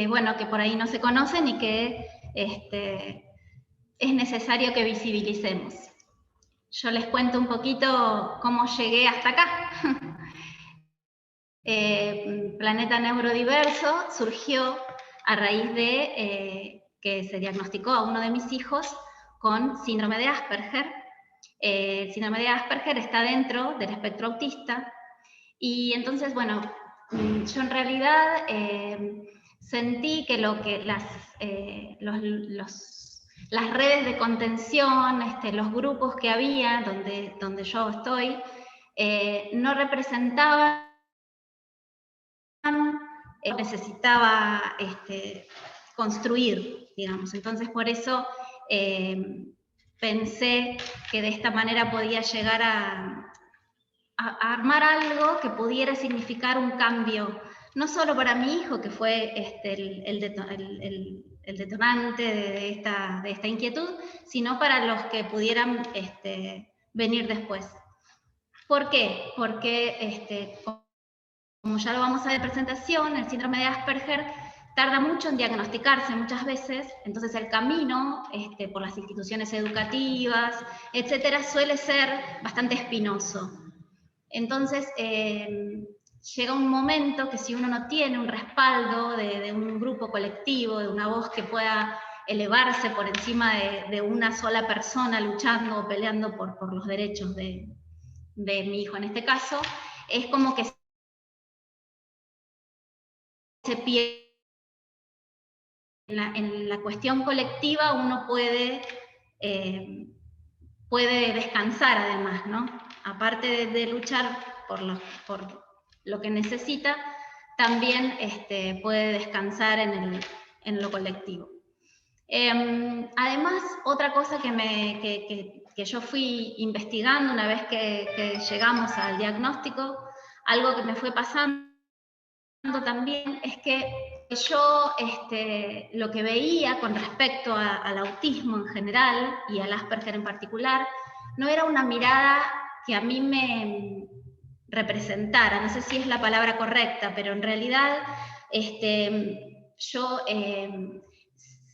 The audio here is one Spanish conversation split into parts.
bueno, que por ahí no se conocen y que es necesario que visibilicemos. Yo les cuento un poquito cómo llegué hasta acá. Planeta Neurodiverso surgió a raíz de que se diagnosticó a uno de mis hijos con síndrome de Asperger. El síndrome de Asperger está dentro del espectro autista y entonces, bueno, yo en realidad sentí que las redes de contención, los grupos que había donde yo estoy, no representaban, necesitaba construir, digamos. Entonces, por eso pensé que de esta manera podía llegar a armar algo que pudiera significar un cambio, no solo para mi hijo, que fue el detonante de esta inquietud, sino para los que pudieran venir después. ¿Por qué? Porque, como ya lo vamos a ver en presentación, el síndrome de Asperger tarda mucho en diagnosticarse muchas veces, entonces el camino por las instituciones educativas, etcétera, suele ser bastante espinoso. Entonces, llega un momento que si uno no tiene un respaldo de un grupo colectivo, de una voz que pueda elevarse por encima de una sola persona luchando o peleando por los derechos de mi hijo en este caso, es como que se pierde. En la cuestión colectiva uno puede descansar además, ¿no? Aparte de luchar por lo que necesita, también puede descansar en lo colectivo. Además, otra cosa que yo fui investigando una vez que llegamos al diagnóstico, algo que me fue pasando también es que yo lo que veía con respecto al autismo en general y al Asperger en particular, no era una mirada que a mí me representara, no sé si es la palabra correcta, pero en realidad yo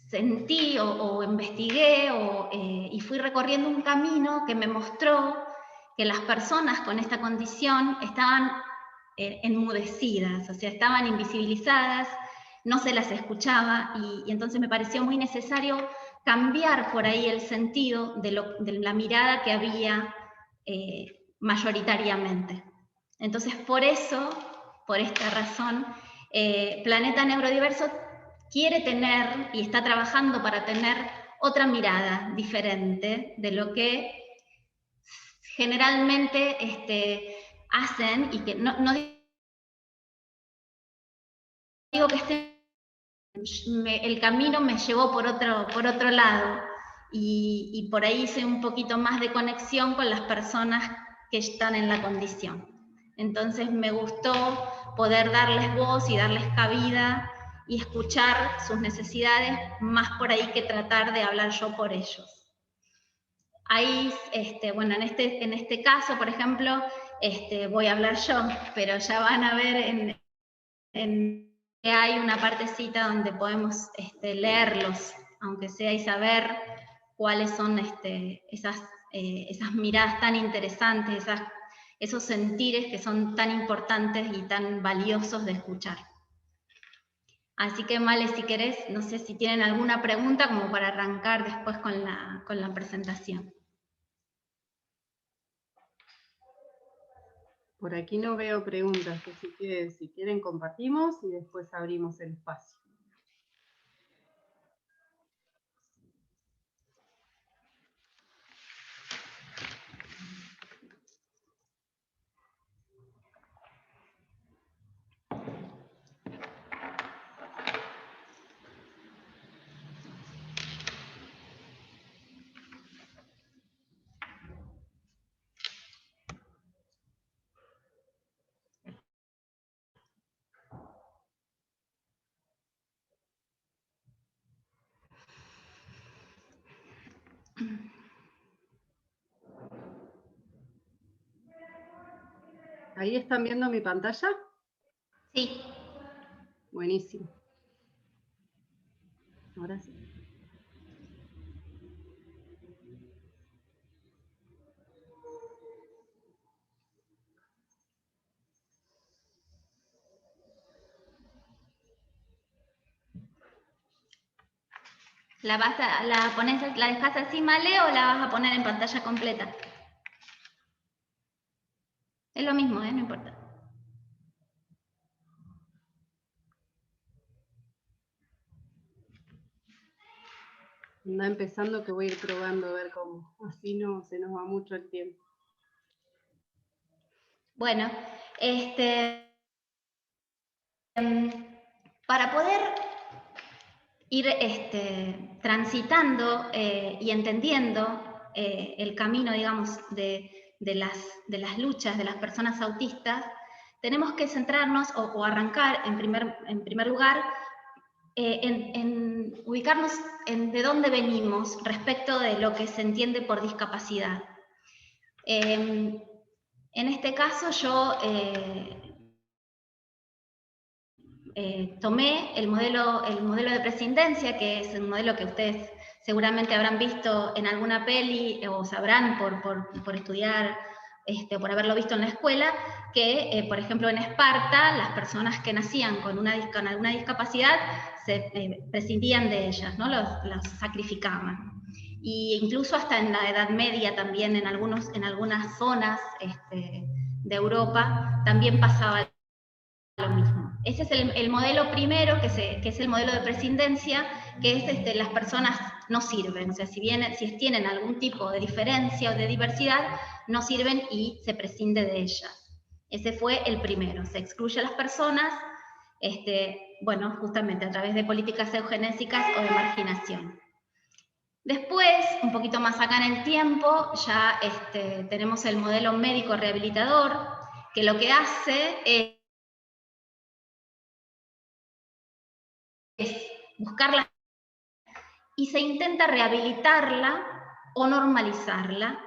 sentí o investigué y fui recorriendo un camino que me mostró que las personas con esta condición estaban enmudecidas, o sea, estaban invisibilizadas, no se las escuchaba y entonces me pareció muy necesario cambiar por ahí el sentido de la mirada que había mayoritariamente. Entonces, por esta razón, Planeta Neurodiverso quiere tener y está trabajando para tener otra mirada diferente de lo que generalmente hacen y que no digo que el camino me llevó por otro lado y por ahí hice un poquito más de conexión con las personas que están en la condición. Entonces me gustó poder darles voz y darles cabida y escuchar sus necesidades más por ahí que tratar de hablar yo por ellos. Ahí, bueno, en este caso, por ejemplo, voy a hablar yo, pero ya van a ver que hay una partecita donde podemos leerlos, aunque sea, y saber cuáles son esas miradas tan interesantes, esos sentires que son tan importantes y tan valiosos de escuchar. Así que, Male, si querés, no sé si tienen alguna pregunta como para arrancar después con la presentación. Por aquí no veo preguntas, así que si quieren compartimos y después abrimos el espacio. ¿Ahí están viendo mi pantalla? Sí. Buenísimo. Ahora sí. ¿La dejás así, Male, o la vas a poner en pantalla completa? Es lo mismo, no importa. Anda empezando que voy a ir probando a ver cómo. Así no se nos va mucho el tiempo. Bueno, para poder ir transitando y entendiendo el camino, digamos, de las luchas de las personas autistas, tenemos que centrarnos o arrancar en primer lugar en ubicarnos en de dónde venimos respecto de lo que se entiende por discapacidad. En este caso yo tomé el modelo de prescindencia, que es un modelo que ustedes seguramente habrán visto en alguna peli o sabrán por estudiar, por haberlo visto en la escuela, que, por ejemplo, en Esparta, las personas que nacían con alguna discapacidad se prescindían de ellas, ¿no? Los sacrificaban. Y incluso hasta en la Edad Media también, en algunas zonas de Europa, también pasaba lo mismo. Ese es el modelo primero, que es el modelo de prescindencia, que es las personas no sirven. O sea, si tienen algún tipo de diferencia o de diversidad, no sirven y se prescinde de ellas. Ese fue el primero. Se excluye a las personas, bueno, justamente a través de políticas eugenésicas o de marginación. Después, un poquito más acá en el tiempo, ya tenemos el modelo médico rehabilitador, que lo que hace es buscarla y se intenta rehabilitarla o normalizarla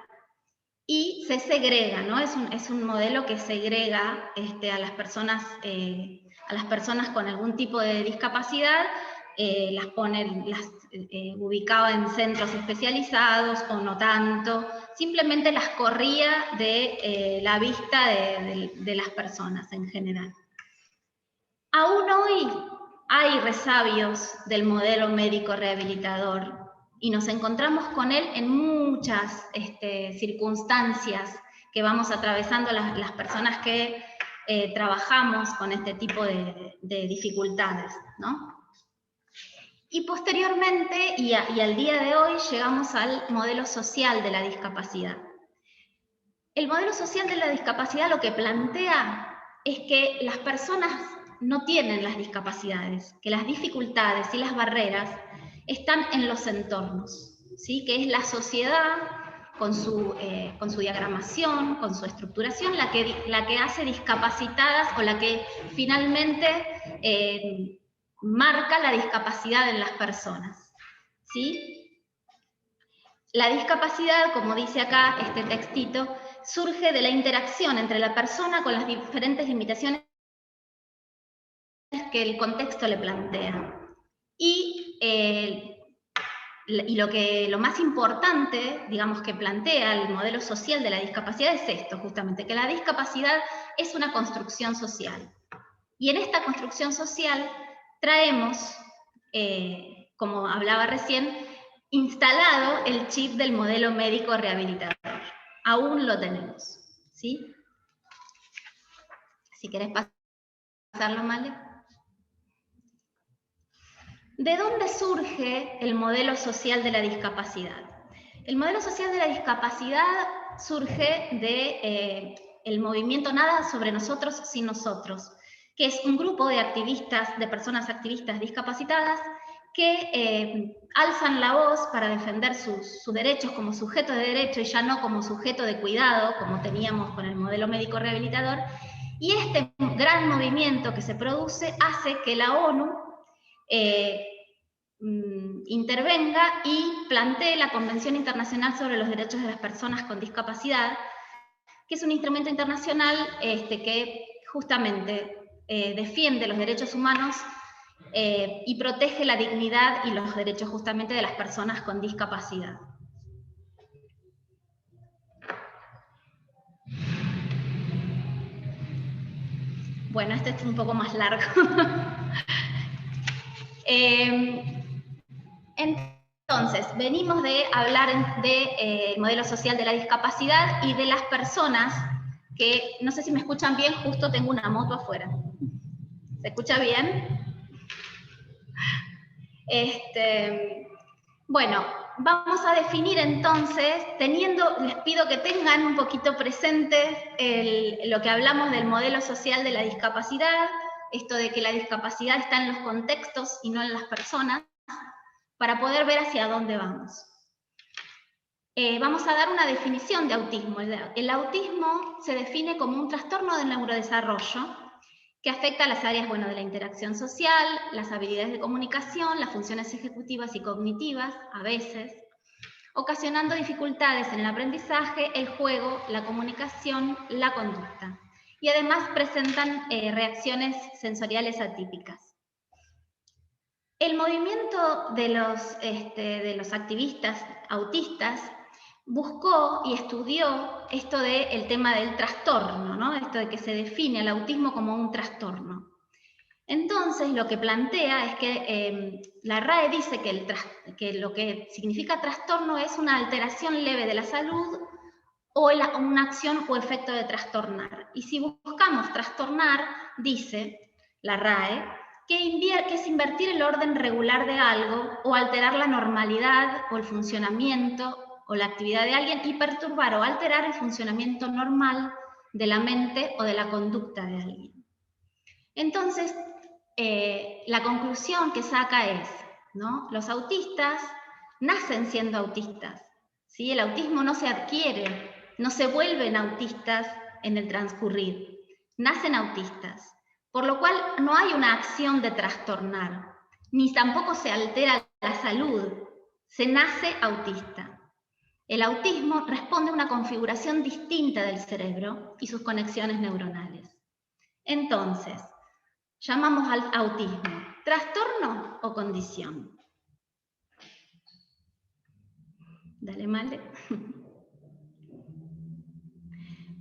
y se segrega, ¿no? Es un modelo que segrega a las personas con algún tipo de discapacidad, las ubicaba en centros especializados o no tanto, simplemente las corría de la vista de las personas en general. Aún hoy hay resabios del modelo médico rehabilitador y nos encontramos con él en muchas circunstancias que vamos atravesando las personas que trabajamos con este tipo de dificultades, ¿no? Y posteriormente, y al día de hoy, llegamos al modelo social de la discapacidad. El modelo social de la discapacidad lo que plantea es que las personas no tienen las discapacidades, que las dificultades y las barreras están en los entornos, ¿sí? Que es la sociedad con su diagramación, con su estructuración, la que hace discapacitadas o la que finalmente marca la discapacidad en las personas, ¿sí? La discapacidad, como dice acá este textito, surge de la interacción entre la persona con las diferentes limitaciones que el contexto le plantea. Y lo más importante, digamos, que plantea el modelo social de la discapacidad es esto, justamente, que la discapacidad es una construcción social. Y en esta construcción social traemos, como hablaba recién, instalado el chip del modelo médico rehabilitador. Aún lo tenemos, ¿sí? Si querés pasarlo, Male. ¿De dónde surge el modelo social de la discapacidad? El modelo social de la discapacidad surge del movimiento Nada sobre nosotros sin nosotros, que es un grupo de activistas, de personas activistas discapacitadas que alzan la voz para defender sus derechos como sujeto de derecho y ya no como sujeto de cuidado, como teníamos con el modelo médico rehabilitador. Y este gran movimiento que se produce hace que la ONU intervenga y plantee la Convención Internacional sobre los Derechos de las Personas con Discapacidad, que es un instrumento internacional que justamente defiende los derechos humanos y protege la dignidad y los derechos justamente de las personas con discapacidad. Bueno, este es un poco más largo. Entonces, venimos de hablar del modelo social de la discapacidad y de las personas que, no sé si me escuchan bien, justo tengo una moto afuera. ¿Se escucha bien? Bueno, vamos a definir entonces, les pido que tengan un poquito presente lo que hablamos del modelo social de la discapacidad, esto de que la discapacidad está en los contextos y no en las personas, para poder ver hacia dónde vamos. Vamos a dar una definición de autismo. El autismo se define como un trastorno del neurodesarrollo que afecta a las áreas, bueno, de la interacción social, las habilidades de comunicación, las funciones ejecutivas y cognitivas, a veces, ocasionando dificultades en el aprendizaje, el juego, la comunicación, la conducta. Y además presentan reacciones sensoriales atípicas. El movimiento de los activistas autistas buscó y estudió esto del tema del trastorno, ¿no? Esto de que se define el autismo como un trastorno. Entonces, lo que plantea es que la RAE dice que lo que significa trastorno es una alteración leve de la salud o una acción o efecto de trastornar. Y si buscamos trastornar, dice la RAE, que es invertir el orden regular de algo o alterar la normalidad o el funcionamiento o la actividad de alguien y perturbar o alterar el funcionamiento normal de la mente o de la conducta de alguien. Entonces, la conclusión que saca es, ¿no? Los autistas nacen siendo autistas, ¿sí? El autismo no se adquiere, no se vuelven autistas en el transcurrir, nacen autistas, por lo cual no hay una acción de trastornar, ni tampoco se altera la salud, se nace autista. El autismo responde a una configuración distinta del cerebro y sus conexiones neuronales. Entonces, llamamos al autismo trastorno o condición. Dale, Male.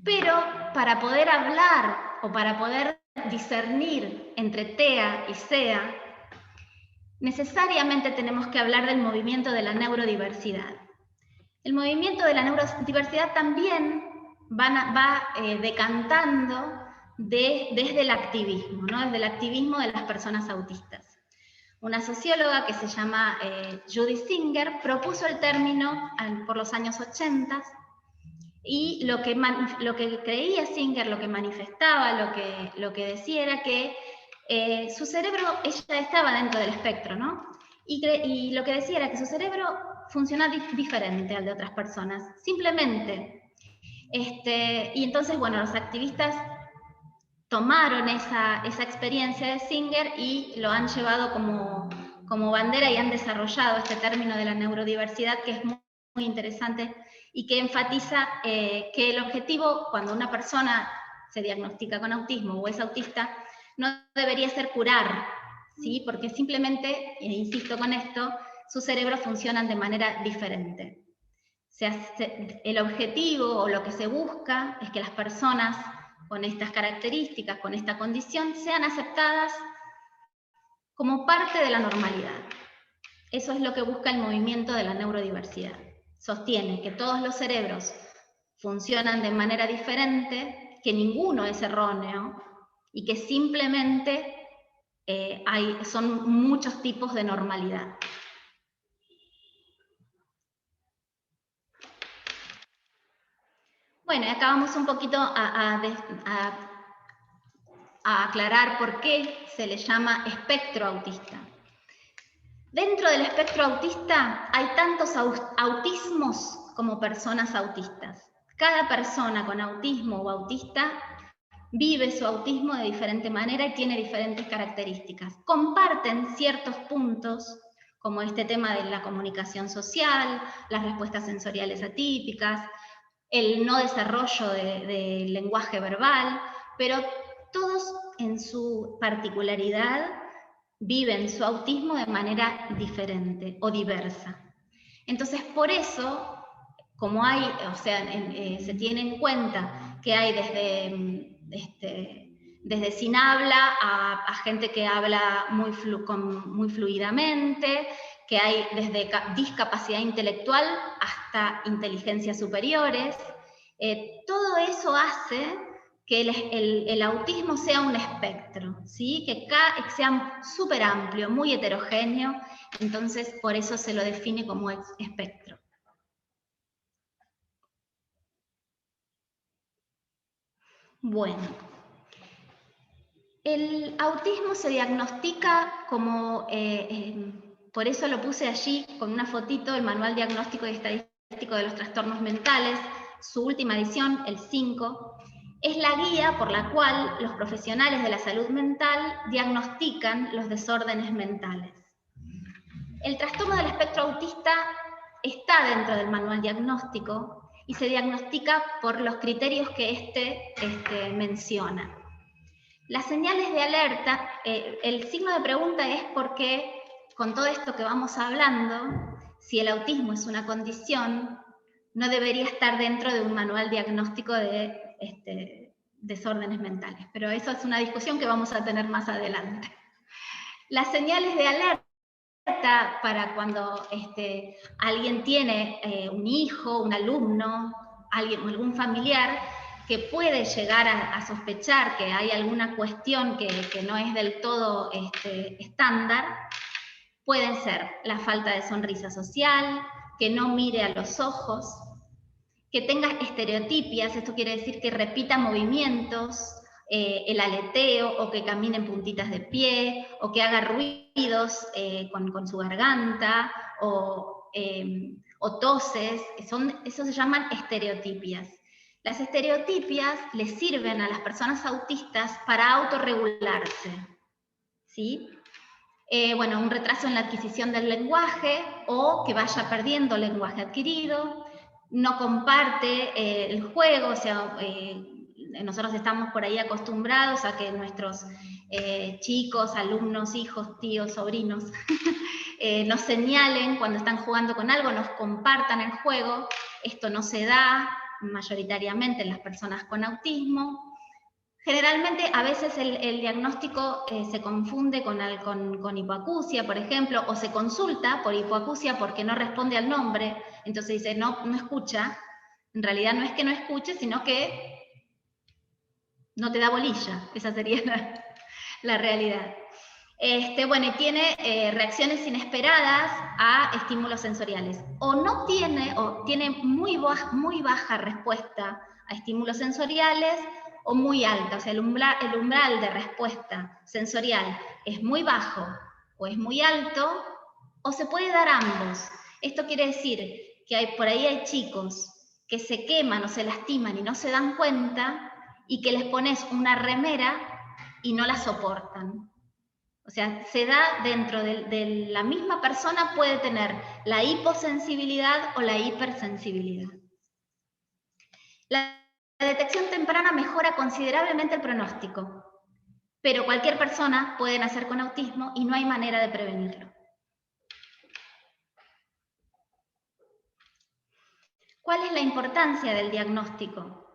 Pero para poder hablar o para poder discernir entre TEA y SEA, necesariamente tenemos que hablar del movimiento de la neurodiversidad. El movimiento de la neurodiversidad también va decantando desde el activismo, ¿no? Desde el activismo de las personas autistas. Una socióloga que se llama Judy Singer propuso el término por los años 80 y lo que creía Singer, lo que manifestaba, lo que decía era que su cerebro, ella estaba dentro del espectro, ¿no? Y lo que decía era que su cerebro funciona diferente al de otras personas, simplemente. Y entonces, bueno, los activistas tomaron esa experiencia de Singer y lo han llevado como bandera y han desarrollado este término de la neurodiversidad, que es muy, muy interesante y que enfatiza que el objetivo, cuando una persona se diagnostica con autismo o es autista, no debería ser curar, ¿sí? Porque simplemente, insisto con esto, sus cerebros funcionan de manera diferente. El objetivo o lo que se busca es que las personas con estas características, con esta condición, sean aceptadas como parte de la normalidad. Eso es lo que busca el movimiento de la neurodiversidad. Sostiene que todos los cerebros funcionan de manera diferente, que ninguno es erróneo y que simplemente son muchos tipos de normalidad. Bueno, y acá vamos un poquito a aclarar por qué se le llama espectro autista. Dentro del espectro autista hay tantos autismos como personas autistas. Cada persona con autismo o autista vive su autismo de diferente manera y tiene diferentes características. Comparten ciertos puntos, como este tema de la comunicación social, las respuestas sensoriales atípicas, el no desarrollo del lenguaje verbal, pero todos en su particularidad viven su autismo de manera diferente o diversa. Entonces, por eso, como hay, o sea, se tiene en cuenta que hay desde sin habla a gente que habla muy fluidamente, que hay desde discapacidad intelectual hasta inteligencias superiores. Todo eso hace que el autismo sea un espectro, ¿sí? Que sea súper amplio, muy heterogéneo, entonces por eso se lo define como espectro. Bueno, el autismo se diagnostica como, por eso lo puse allí con una fotito, el Manual Diagnóstico y Estadístico de los Trastornos Mentales, su última edición, el 5, es la guía por la cual los profesionales de la salud mental diagnostican los desórdenes mentales. El trastorno del espectro autista está dentro del manual diagnóstico y se diagnostica por los criterios que este menciona. Las señales de alerta, el signo de pregunta es porque con todo esto que vamos hablando, si el autismo es una condición, no debería estar dentro de un manual diagnóstico de desórdenes mentales. Pero eso es una discusión que vamos a tener más adelante. Las señales de alerta para cuando alguien tiene un hijo, un alumno, algún familiar que puede llegar a sospechar que hay alguna cuestión que no es del todo estándar, pueden ser la falta de sonrisa social, que no mire a los ojos, que tenga estereotipias, esto quiere decir que repita movimientos, el aleteo, o que camine en puntitas de pie, o que haga ruidos con su garganta, o toses, eso se llaman estereotipias. Las estereotipias les sirven a las personas autistas para autorregularse, ¿sí? Bueno, un retraso en la adquisición del lenguaje, o que vaya perdiendo el lenguaje adquirido, no comparte el juego, o sea, nosotros estamos por ahí acostumbrados a que nuestros chicos, alumnos, hijos, tíos, sobrinos, nos señalen cuando están jugando con algo, nos compartan el juego. Esto no se da mayoritariamente en las personas con autismo. Generalmente, a veces el diagnóstico se confunde con hipoacusia, por ejemplo, o se consulta por hipoacusia porque no responde al nombre, entonces dice, no escucha. En realidad no es que no escuche, sino que no te da bolilla. Esa sería la realidad. Bueno, y tiene reacciones inesperadas a estímulos sensoriales. O tiene muy baja respuesta a estímulos sensoriales, o muy alta, o sea, el umbral de respuesta sensorial es muy bajo o es muy alto, o se puede dar ambos. Esto quiere decir que por ahí hay chicos que se queman o se lastiman y no se dan cuenta, y que les pones una remera y no la soportan. O sea, se da dentro de la misma persona, puede tener la hiposensibilidad o la hipersensibilidad. La detección temprana mejora considerablemente el pronóstico, pero cualquier persona puede nacer con autismo y no hay manera de prevenirlo. ¿Cuál es la importancia del diagnóstico?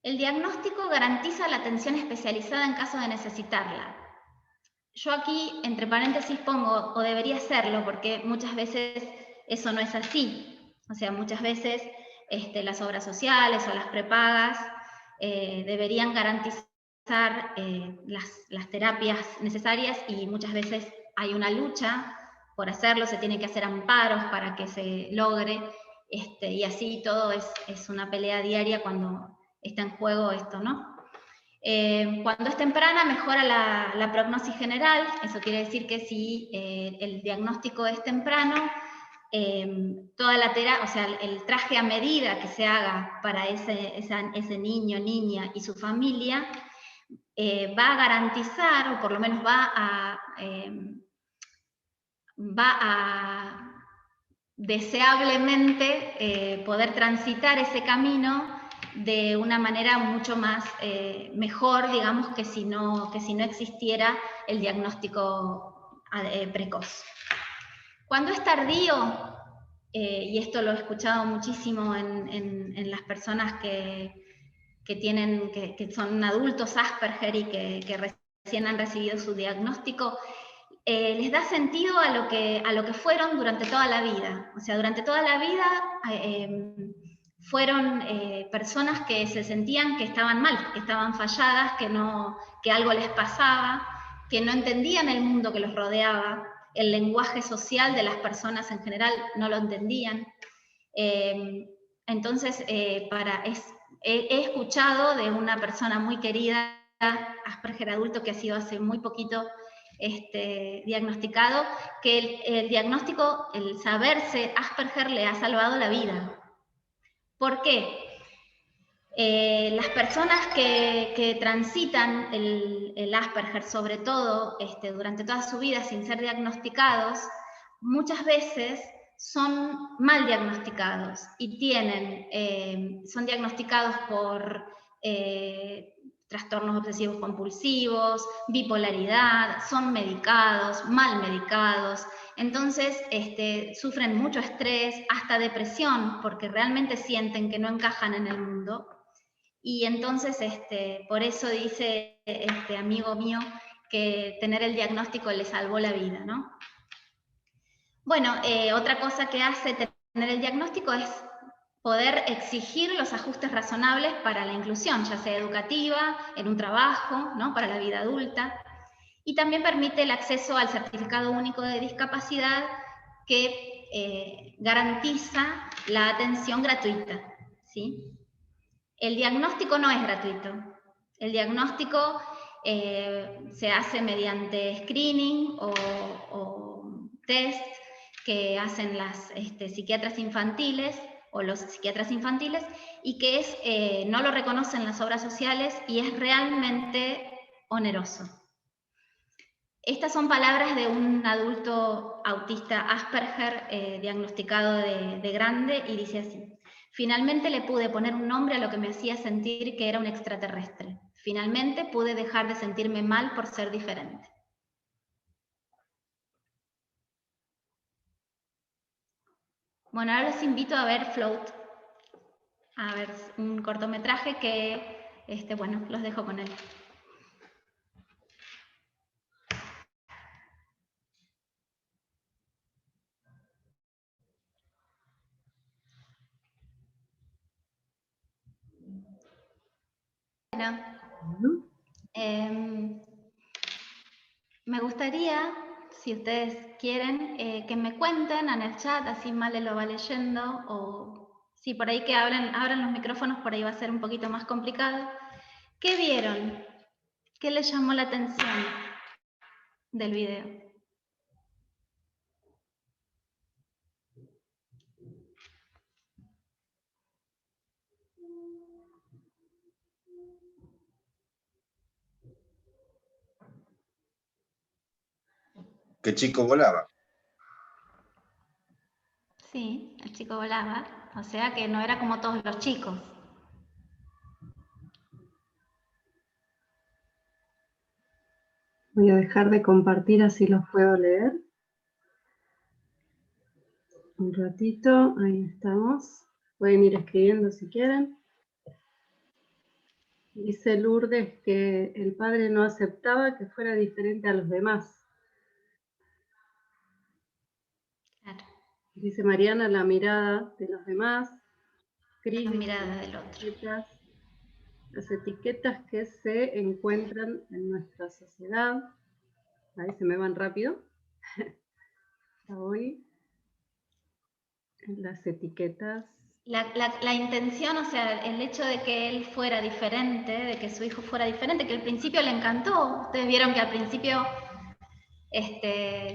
El diagnóstico garantiza la atención especializada en caso de necesitarla. Yo aquí, entre paréntesis, pongo, o debería serlo, porque muchas veces eso no es así. O sea, muchas veces las obras sociales o las prepagas deberían garantizar las terapias necesarias, y muchas veces hay una lucha por hacerlo, se tienen que hacer amparos para que se logre, y así todo es una pelea diaria cuando está en juego esto, ¿no? Cuando es temprana mejora la prognosis general, eso quiere decir que si el diagnóstico es temprano, toda la terapia, o sea, el traje a medida que se haga para ese niño, niña y su familia, va a garantizar, o por lo menos va a deseablemente poder transitar ese camino de una manera mucho más mejor, digamos, que si no existiera el diagnóstico precoz. Cuando es tardío, y esto lo he escuchado muchísimo en las personas que son adultos Asperger y que recién han recibido su diagnóstico, les da sentido a lo que fueron durante toda la vida. O sea, durante toda la vida fueron personas que se sentían que estaban mal, que estaban falladas, que algo les pasaba, que no entendían el mundo que los rodeaba, el lenguaje social de las personas en general no lo entendían. Entonces, he escuchado de una persona muy querida, Asperger adulto, que ha sido hace muy poquito diagnosticado, que el diagnóstico, el saberse Asperger, le ha salvado la vida. ¿Por qué? Las personas que transitan el Asperger, sobre todo durante toda su vida sin ser diagnosticados, muchas veces son mal diagnosticados y son diagnosticados por trastornos obsesivos compulsivos, bipolaridad, son medicados, mal medicados. Entonces sufren mucho estrés, hasta depresión, porque realmente sienten que no encajan en el mundo. Y entonces, por eso dice este amigo mío que tener el diagnóstico le salvó la vida, ¿no? Bueno, otra cosa que hace tener el diagnóstico es poder exigir los ajustes razonables para la inclusión, ya sea educativa, en un trabajo, ¿no? Para la vida adulta. Y también permite el acceso al certificado único de discapacidad que garantiza la atención gratuita, ¿sí? El diagnóstico no es gratuito. El diagnóstico se hace mediante screening o test que hacen las psiquiatras infantiles o los psiquiatras infantiles y que no lo reconocen las obras sociales y es realmente oneroso. Estas son palabras de un adulto autista Asperger diagnosticado de grande y dice así: finalmente le pude poner un nombre a lo que me hacía sentir que era un extraterrestre. Finalmente pude dejar de sentirme mal por ser diferente. Bueno, ahora los invito a ver Float, a ver un cortometraje que, bueno, los dejo con él. Bueno, me gustaría, si ustedes quieren, que me cuenten en el chat, así Male lo va leyendo, o si por ahí que abran los micrófonos, por ahí va a ser un poquito más complicado. ¿Qué vieron? ¿Qué les llamó la atención del video? Que el chico volaba. Sí, el chico volaba, o sea que no era como todos los chicos. Voy a dejar de compartir, así los puedo leer. Un ratito, ahí estamos. Pueden ir escribiendo si quieren. Dice Lourdes que el padre no aceptaba que fuera diferente a los demás. Claro. Dice Mariana, la mirada de los demás. La mirada del otro. Las etiquetas que se encuentran en nuestra sociedad. Ahí se me van rápido. Hoy, las etiquetas. La intención, o sea, el hecho de que él fuera diferente, de que su hijo fuera diferente, que al principio le encantó. Ustedes vieron que al principio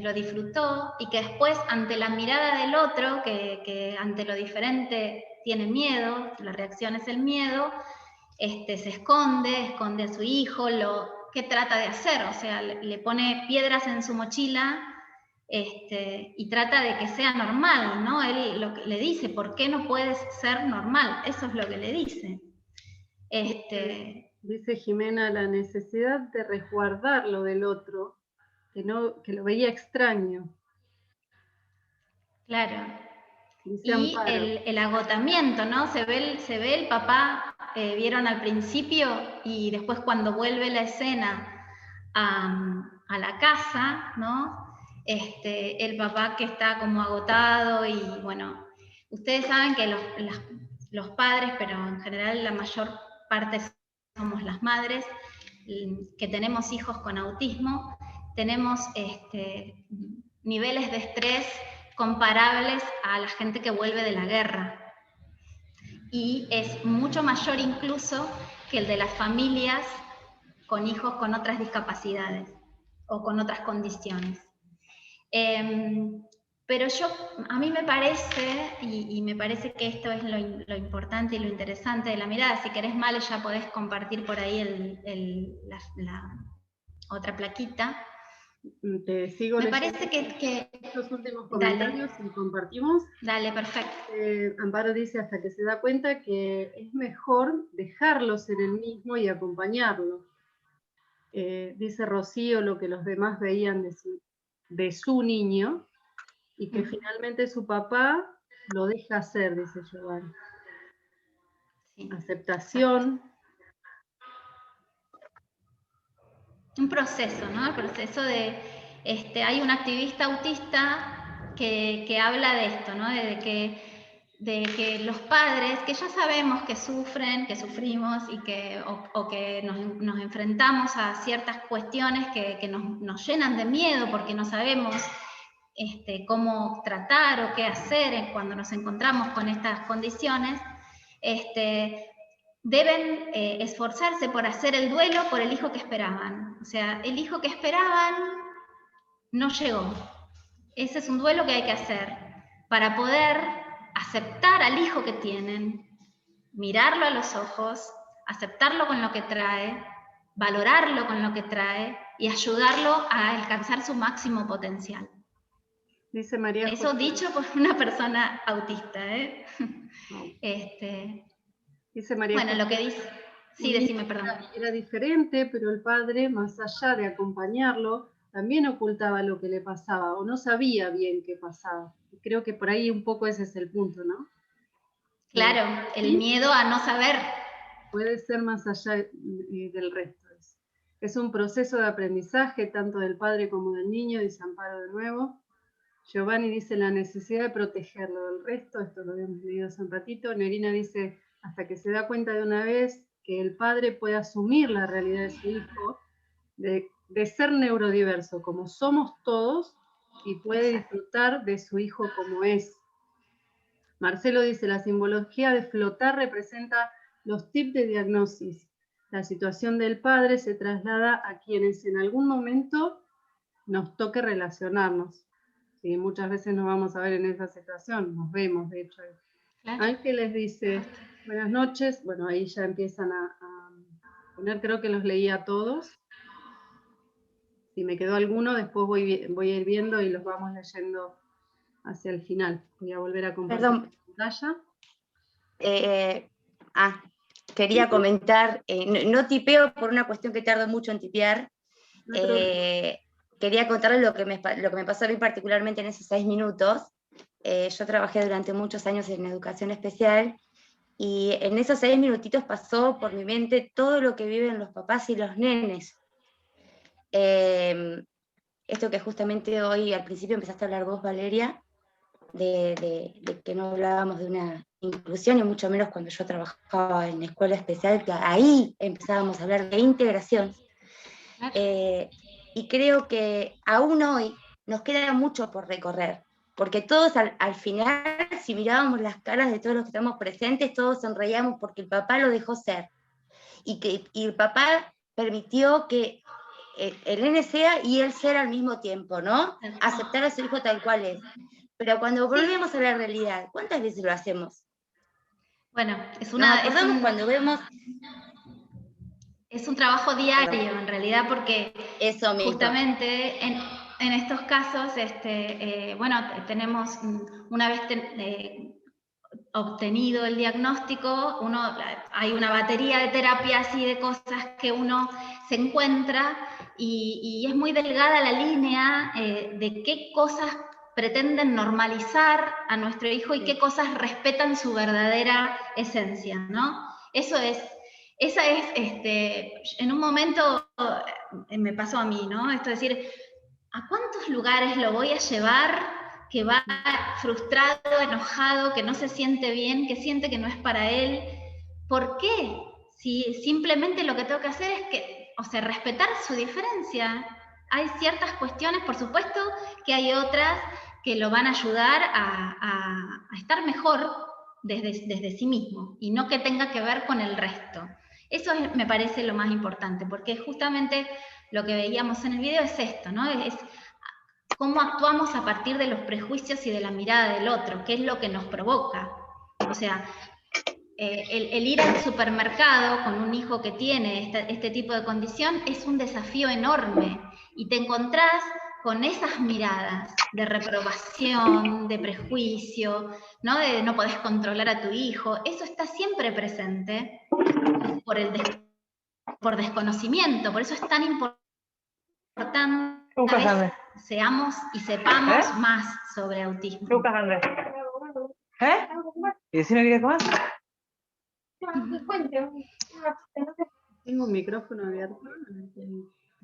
lo disfrutó y que después, ante la mirada del otro, que ante lo diferente tiene miedo, la reacción es el miedo, se esconde a su hijo. ¿Qué trata de hacer? O sea, le pone piedras en su mochila y trata de que sea normal, ¿no? Él le dice, ¿por qué no puedes ser normal? Eso es lo que le dice. Dice Jimena, la necesidad de resguardar lo del otro, que lo veía extraño. Claro. Dice Y Amparo. el agotamiento, ¿no? Se ve el papá, vieron al principio, y después cuando vuelve la escena a la casa, ¿no? El papá que está como agotado y bueno, ustedes saben que los padres, pero en general la mayor parte somos las madres, que tenemos hijos con autismo, tenemos niveles de estrés comparables a la gente que vuelve de la guerra. Y es mucho mayor incluso que el de las familias con hijos con otras discapacidades o con otras condiciones. Pero a mí me parece, y me parece que esto es lo importante y lo interesante de la mirada. Si querés, Male, ya podés compartir por ahí la otra plaquita. Te sigo me leyendo parece que estos últimos comentarios y compartimos. Dale, perfecto. Amparo dice, hasta que se da cuenta que es mejor dejarlo ser el mismo y acompañarlo. Dice Rocío lo que los demás veían de su niño, y que finalmente su papá lo deja hacer, dice Giovanni. Sí, aceptación. Un proceso, ¿no? El proceso de... hay un activista autista que habla de esto, ¿no? De que los padres, que ya sabemos que sufren, que sufrimos y que nos enfrentamos a ciertas cuestiones que nos llenan de miedo porque no sabemos cómo tratar o qué hacer cuando nos encontramos con estas condiciones, deben esforzarse por hacer el duelo por el hijo que esperaban. O sea, el hijo que esperaban no llegó. Ese es un duelo que hay que hacer para poder aceptar al hijo que tienen, mirarlo a los ojos, aceptarlo con lo que trae, valorarlo con lo que trae y ayudarlo a alcanzar su máximo potencial. Dice María Eso José. dicho por una persona autista, ¿eh? No. Dice María bueno, José, lo que dice... Sí, decime, perdón. Era diferente, pero el padre, más allá de acompañarlo, también ocultaba lo que le pasaba, o no sabía bien qué pasaba. Y creo que por ahí un poco ese es el punto, ¿no? Claro, el miedo a no saber. Puede ser más allá del resto. Es un proceso de aprendizaje, tanto del padre como del niño, dice Amparo de nuevo. Giovanni dice la necesidad de protegerlo del resto, esto lo habíamos leído hace un ratito. Nerina dice, hasta que se da cuenta de una vez que el padre puede asumir la realidad de su hijo, de ser neurodiverso, como somos todos, y puede disfrutar de su hijo como es. Marcelo dice, la simbología de flotar representa los tips de diagnosis. La situación del padre se traslada a quienes en algún momento nos toque relacionarnos. Sí, muchas veces nos vamos a ver en esa situación, nos vemos, de hecho. Claro. Ángeles dice, buenas noches. Bueno, ahí ya empiezan a poner, creo que los leí a todos. Si me quedó alguno, después voy a ir viendo y los vamos leyendo hacia el final. Voy a volver a compartir la pantalla. Quería comentar, no tipeo por una cuestión que tardo mucho en tipear. Quería contarles lo que me pasó a mí particularmente en esos 6 minutos. Yo trabajé durante muchos años en educación especial y en esos 6 minutitos pasó por mi mente todo lo que viven los papás y los nenes. Esto que justamente hoy al principio empezaste a hablar vos, Valeria, de que no hablábamos de una inclusión, y mucho menos cuando yo trabajaba en escuela especial, que ahí empezábamos a hablar de integración. Y creo que aún hoy nos queda mucho por recorrer, porque todos al final, si mirábamos las caras de todos los que estamos presentes, todos sonreíamos porque el papá lo dejó ser, y el papá permitió que el nene sea y él ser al mismo tiempo, ¿no? Aceptar a su hijo tal cual es. Pero cuando volvemos a la realidad, ¿cuántas veces lo hacemos? Bueno, cuando vemos... Es un trabajo diario, en realidad, porque eso mismo. Justamente en estos casos, bueno, tenemos, una vez obtenido el diagnóstico, hay una batería de terapias y de cosas que uno se encuentra, y es muy delgada la línea de qué cosas pretenden normalizar a nuestro hijo y qué cosas respetan su verdadera esencia, ¿no? Esa es, en un momento me pasó a mí, ¿no? Esto es decir, ¿a cuántos lugares lo voy a llevar que va frustrado, enojado, que no se siente bien, que siente que no es para él? ¿Por qué? Si simplemente lo que tengo que hacer es respetar su diferencia. Hay ciertas cuestiones, por supuesto, que hay otras que lo van a ayudar a estar mejor desde sí mismo, y no que tenga que ver con el resto. Eso me parece lo más importante, porque justamente lo que veíamos en el video es esto, ¿no? Es cómo actuamos a partir de los prejuicios y de la mirada del otro, qué es lo que nos provoca. O sea, el ir al supermercado con un hijo que tiene este tipo de condición es un desafío enorme, y te encontrás con esas miradas de reprobación, de prejuicio, ¿no? De no podés controlar a tu hijo. Eso está siempre presente por desconocimiento. Por eso es tan importante que seamos y sepamos más sobre autismo. Lucas Andrés. ¿Y si no quieres más? Tengo un micrófono abierto.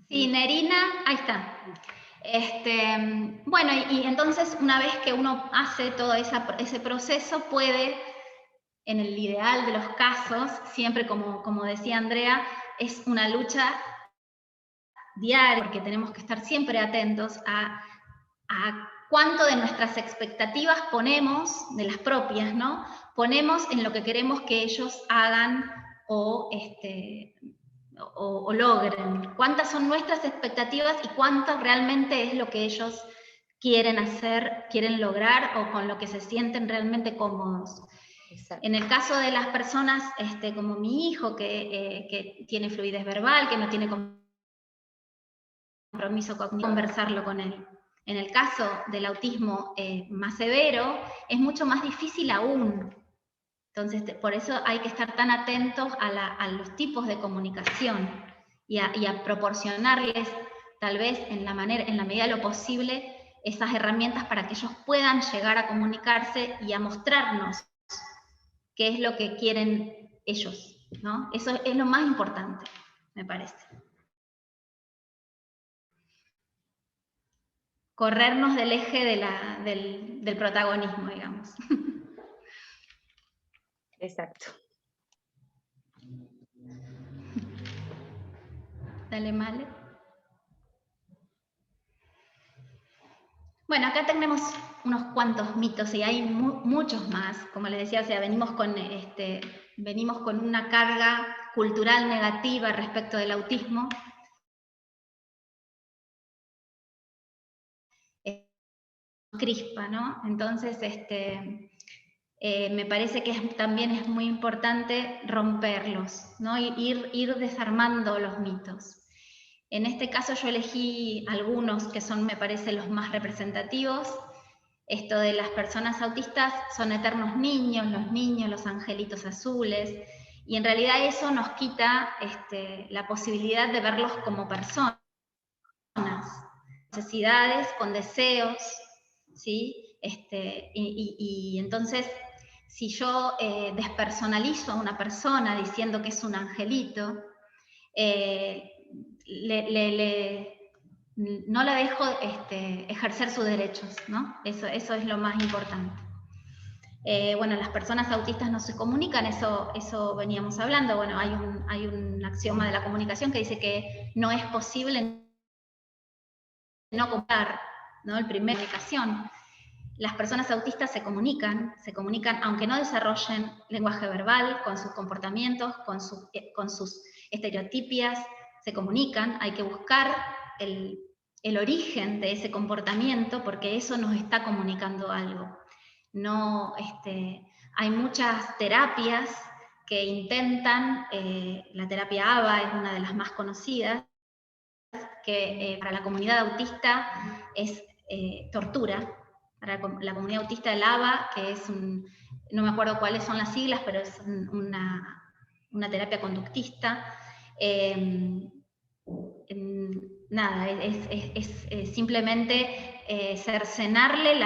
Sí, Nerina, ahí está. Bueno, y entonces una vez que uno hace todo ese proceso, puede, en el ideal de los casos, siempre como decía Andrea, es una lucha diaria, porque tenemos que estar siempre atentos a cuánto de nuestras expectativas ponemos, de las propias, ¿no? Ponemos en lo que queremos que ellos hagan o logren. ¿Cuántas son nuestras expectativas y cuánto realmente es lo que ellos quieren hacer, quieren lograr, o con lo que se sienten realmente cómodos? Exacto. En el caso de las personas como mi hijo, que tiene fluidez verbal, que no tiene compromiso cognitivo, conversarlo con él. En el caso del autismo más severo, es mucho más difícil aún. Entonces, por eso hay que estar tan atentos a los tipos de comunicación y a proporcionarles, tal vez en la medida de lo posible, esas herramientas para que ellos puedan llegar a comunicarse y a mostrarnos qué es lo que quieren ellos, ¿no? Eso es lo más importante, me parece. Corrernos del eje del protagonismo, digamos. Exacto. Dale, Male. Bueno, acá tenemos unos cuantos mitos, y hay muchos más. Como les decía, o sea, venimos con una carga cultural negativa respecto del autismo. Crispa, ¿no? Entonces, me parece que también es muy importante romperlos, ¿no? Ir desarmando los mitos. En este caso yo elegí algunos que son, me parece, los más representativos. Esto de las personas autistas son eternos niños, los angelitos azules, y en realidad eso nos quita la posibilidad de verlos como personas, necesidades, con deseos, ¿sí? Y entonces, si yo despersonalizo a una persona diciendo que es un angelito, no la dejo ejercer sus derechos, ¿no? Eso es lo más importante. Bueno, las personas autistas no se comunican, eso veníamos hablando. Bueno, hay un axioma de la comunicación que dice que no es posible no comunicar, ¿no? El primer comunicación. Las personas autistas se comunican aunque no desarrollen lenguaje verbal, con sus comportamientos, con sus estereotipias, se comunican. Hay que buscar el origen de ese comportamiento, porque eso nos está comunicando algo. No, hay muchas terapias que intentan, la terapia ABA es una de las más conocidas, que para la comunidad autista es tortura. para la comunidad autista del ABA, que es no me acuerdo cuáles son las siglas, pero es una terapia conductista. Nada, es simplemente cercenarle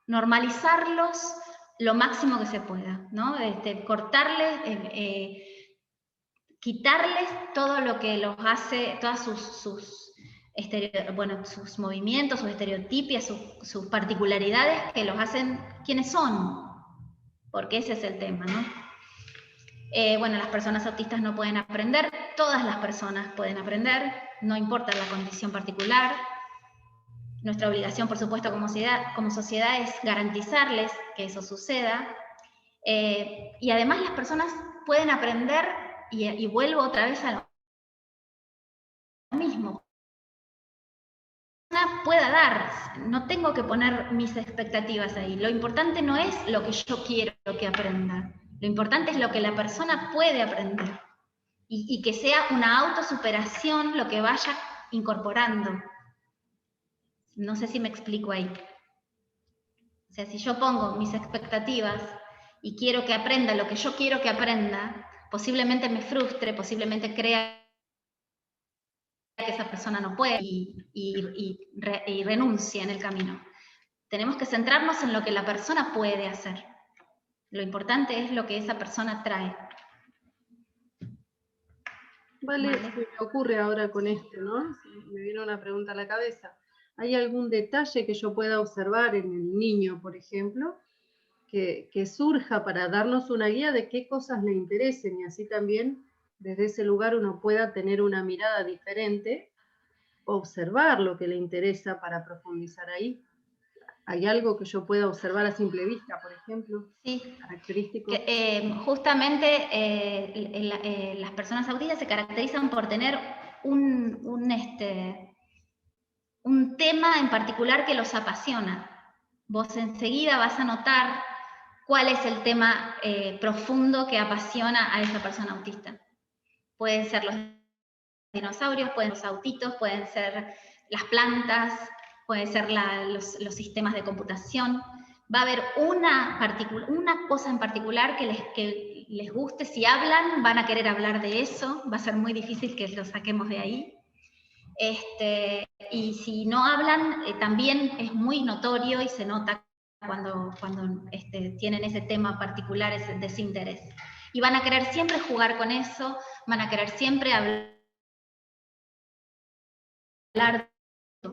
normalizarlos lo máximo que se pueda, ¿no? Cortarles, quitarles todo lo que los hace, todas sus movimientos, sus estereotipias, sus particularidades que los hacen quienes son, porque ese es el tema, ¿no? Bueno, las personas autistas no pueden aprender, todas las personas pueden aprender, no importa la condición particular. Nuestra obligación, por supuesto, como sociedad es garantizarles que eso suceda. Y además las personas pueden aprender, y vuelvo otra vez a lo mismo, pueda dar, no tengo que poner mis expectativas ahí. Lo importante no es lo que yo quiero que aprenda, lo importante es lo que la persona puede aprender y que sea una autosuperación lo que vaya incorporando. No sé si me explico ahí. O sea, si yo pongo mis expectativas y quiero que aprenda lo que yo quiero que aprenda, posiblemente me frustre, posiblemente crea que esa persona no puede y renuncie en el camino. Tenemos que centrarnos en lo que la persona puede hacer. Lo importante es lo que esa persona trae. Vale, se me ocurre ahora con esto, ¿no? Me viene una pregunta a la cabeza. ¿Hay algún detalle que yo pueda observar en el niño, por ejemplo, que surja para darnos una guía de qué cosas le interesen y así también desde ese lugar uno pueda tener una mirada diferente, observar lo que le interesa para profundizar ahí? ¿Hay algo que yo pueda observar a simple vista, por ejemplo? Sí, característico. Justamente las personas autistas se caracterizan por tener un tema en particular que los apasiona. Vos enseguida vas a notar cuál es el tema profundo que apasiona a esa persona autista. Pueden ser los dinosaurios, pueden ser los autitos, pueden ser las plantas, pueden ser los sistemas de computación. Va a haber una cosa en particular que les guste. Si hablan, van a querer hablar de eso. Va a ser muy difícil que lo saquemos de ahí. Y si no hablan, también es muy notorio y se nota cuando tienen ese tema particular, ese desinterés. Y van a querer siempre jugar con eso, van a querer siempre hablar de eso.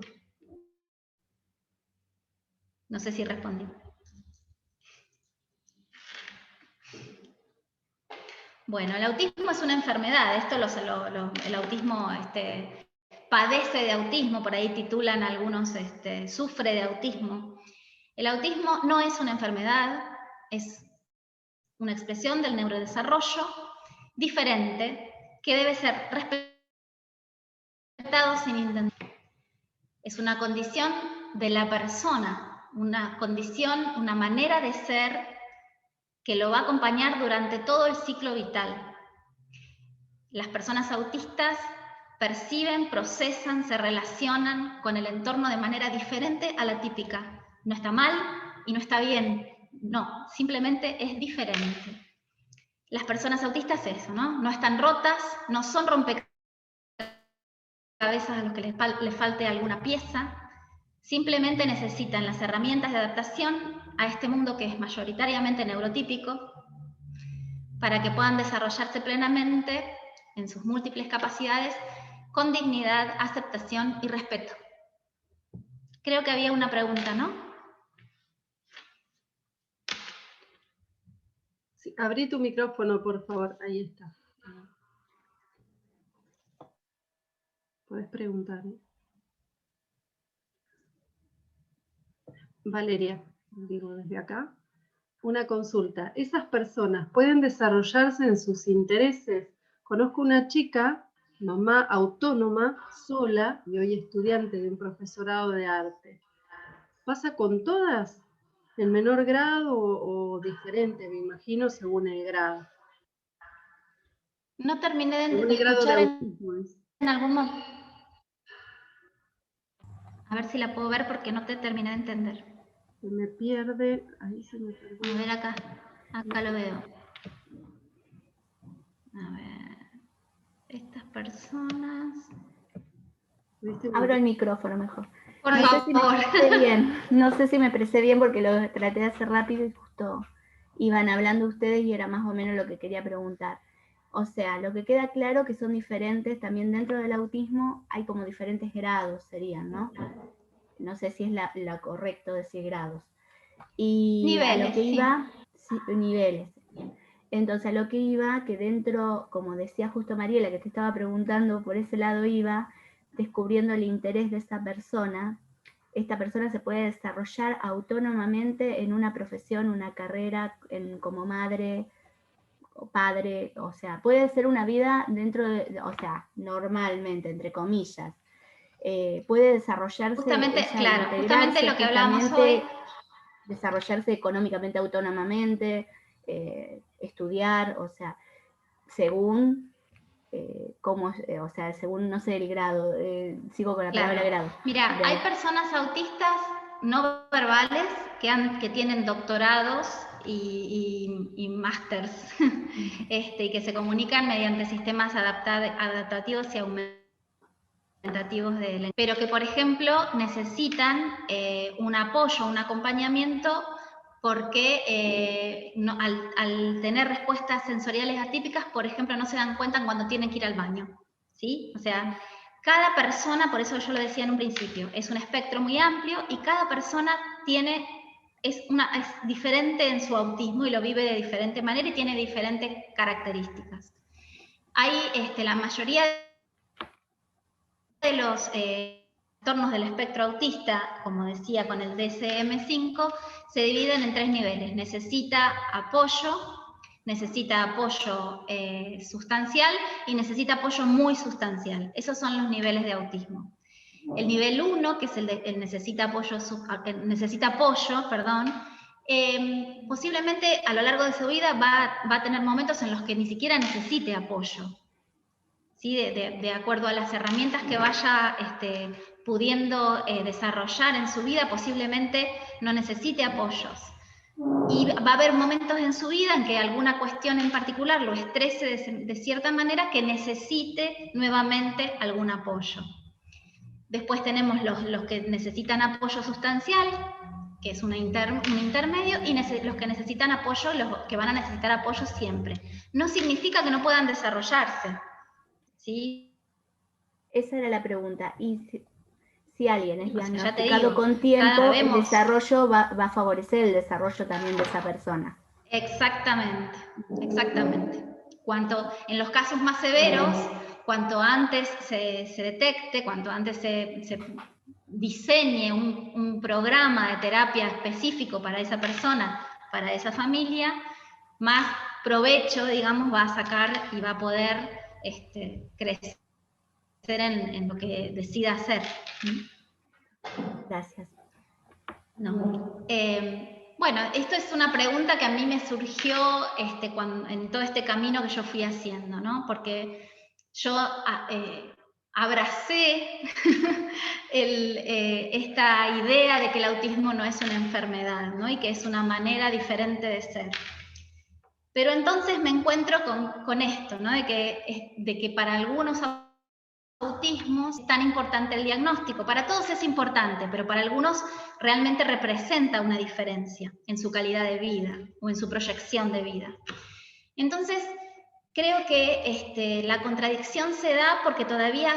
No sé si respondí. Bueno, el autismo es una enfermedad. Esto el autismo padece de autismo, por ahí titulan algunos, sufre de autismo. El autismo no es una enfermedad, es una expresión del neurodesarrollo diferente que debe ser respetado sin intentar. Es una condición de la persona, una condición, una manera de ser que lo va a acompañar durante todo el ciclo vital. Las personas autistas perciben, procesan, se relacionan con el entorno de manera diferente a la típica. No está mal y no está bien, no, simplemente es diferente. Las personas autistas eso, ¿no? No están rotas, no son rompecabezas a los que les falte alguna pieza, simplemente necesitan las herramientas de adaptación a este mundo que es mayoritariamente neurotípico para que puedan desarrollarse plenamente en sus múltiples capacidades con dignidad, aceptación y respeto. Creo que había una pregunta, ¿no? Sí, abrí tu micrófono, por favor. Ahí está. Podés preguntar. Valeria, digo desde acá. Una consulta. ¿Esas personas pueden desarrollarse en sus intereses? Conozco una chica, mamá autónoma, sola, y hoy estudiante de un profesorado de arte. ¿Pasa con todas? ¿En menor grado o diferente, me imagino, según el grado? No terminé de Según el grado de escuchar autismo. en algún momento. A ver si la puedo ver porque no te terminé de entender. Se me pierde, ahí se me perdió. A ver acá lo veo. A ver, estas personas... ¿Viste? Abro el micrófono mejor. Por No sé si me favor. expresé bien, no sé si me expresé bien porque lo traté de hacer rápido y justo iban hablando ustedes y era más o menos lo que quería preguntar. O sea, lo que queda claro que son diferentes, también dentro del autismo hay como diferentes grados, serían, ¿no? No sé si es lo correcto decir grados. Y Niveles, a lo que iba, sí, niveles. Entonces a lo que iba, que dentro, como decía justo Mariela, que te estaba preguntando, por ese lado iba, descubriendo el interés de esta persona se puede desarrollar autónomamente en una profesión, una carrera, como madre o padre, o sea, puede ser una vida dentro de, o sea, normalmente, entre comillas, puede desarrollarse, justamente, claro, justamente lo que hablábamos hoy, desarrollarse económicamente, autónomamente, estudiar, o sea, según o sea, según, no sé, el grado, sigo con la palabra grado. Mira, hay personas autistas no verbales que tienen doctorados y másters, y que se comunican mediante sistemas adaptativos y aumentativos pero que, por ejemplo, necesitan un apoyo, un acompañamiento, porque al tener respuestas sensoriales atípicas, por ejemplo, no se dan cuenta cuando tienen que ir al baño, ¿sí? O sea, cada persona, por eso yo lo decía en un principio, es un espectro muy amplio y cada persona es diferente en su autismo y lo vive de diferente manera y tiene diferentes características. Hay la mayoría de los trastornos del espectro autista, como decía con el DSM-5, se dividen en 3 niveles. Necesita apoyo sustancial y necesita apoyo muy sustancial. Esos son los niveles de autismo. El nivel 1, que es el necesita apoyo, posiblemente a lo largo de su vida va a tener momentos en los que ni siquiera necesite apoyo, ¿sí? De acuerdo a las herramientas que vaya pudiendo desarrollar en su vida, posiblemente no necesite apoyos. Y va a haber momentos en su vida en que alguna cuestión en particular lo estrese de cierta manera que necesite nuevamente algún apoyo. Después tenemos los que necesitan apoyo sustancial, que es un intermedio, y los que necesitan apoyo, los que van a necesitar apoyo siempre. No significa que no puedan desarrollarse, ¿sí? Esa era la pregunta. Y si alguien es diagnosticado con tiempo, el desarrollo va a favorecer el desarrollo también de esa persona. Exactamente, exactamente. En los casos más severos, cuanto antes se detecte, cuanto antes se diseñe un programa de terapia específico para esa persona, para esa familia, más provecho, digamos, va a sacar y va a poder crecer en lo que decida hacer. Gracias. No. Bueno, esto es una pregunta que a mí me surgió en todo este camino que yo fui haciendo, ¿no? Porque yo abracé esta idea de que el autismo no es una enfermedad, ¿no? Y que es una manera diferente de ser. Pero entonces me encuentro con esto, ¿no? De que para algunos autismos es tan importante el diagnóstico. Para todos es importante, pero para algunos realmente representa una diferencia en su calidad de vida o en su proyección de vida. Entonces, creo que la contradicción se da porque todavía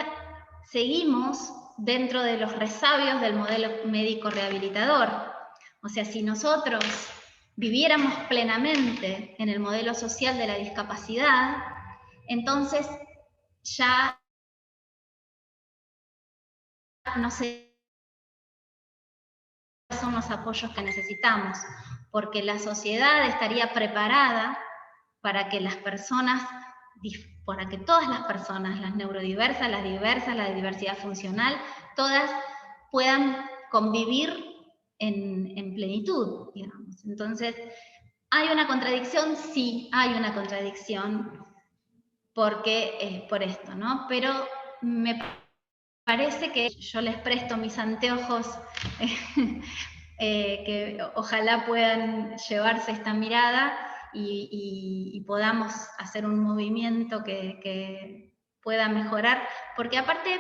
seguimos dentro de los resabios del modelo médico rehabilitador. O sea, si nosotros viviéramos plenamente en el modelo social de la discapacidad, entonces ya no sé cuáles son los apoyos que necesitamos, porque la sociedad estaría preparada para que las personas, para que todas las personas, las neurodiversas, la diversidad funcional, todas puedan convivir en plenitud, digamos. Entonces, ¿hay una contradicción? Sí, hay una contradicción, porque por esto, ¿no? Pero me parece que yo les presto mis anteojos que ojalá puedan llevarse esta mirada y podamos hacer un movimiento que pueda mejorar, porque aparte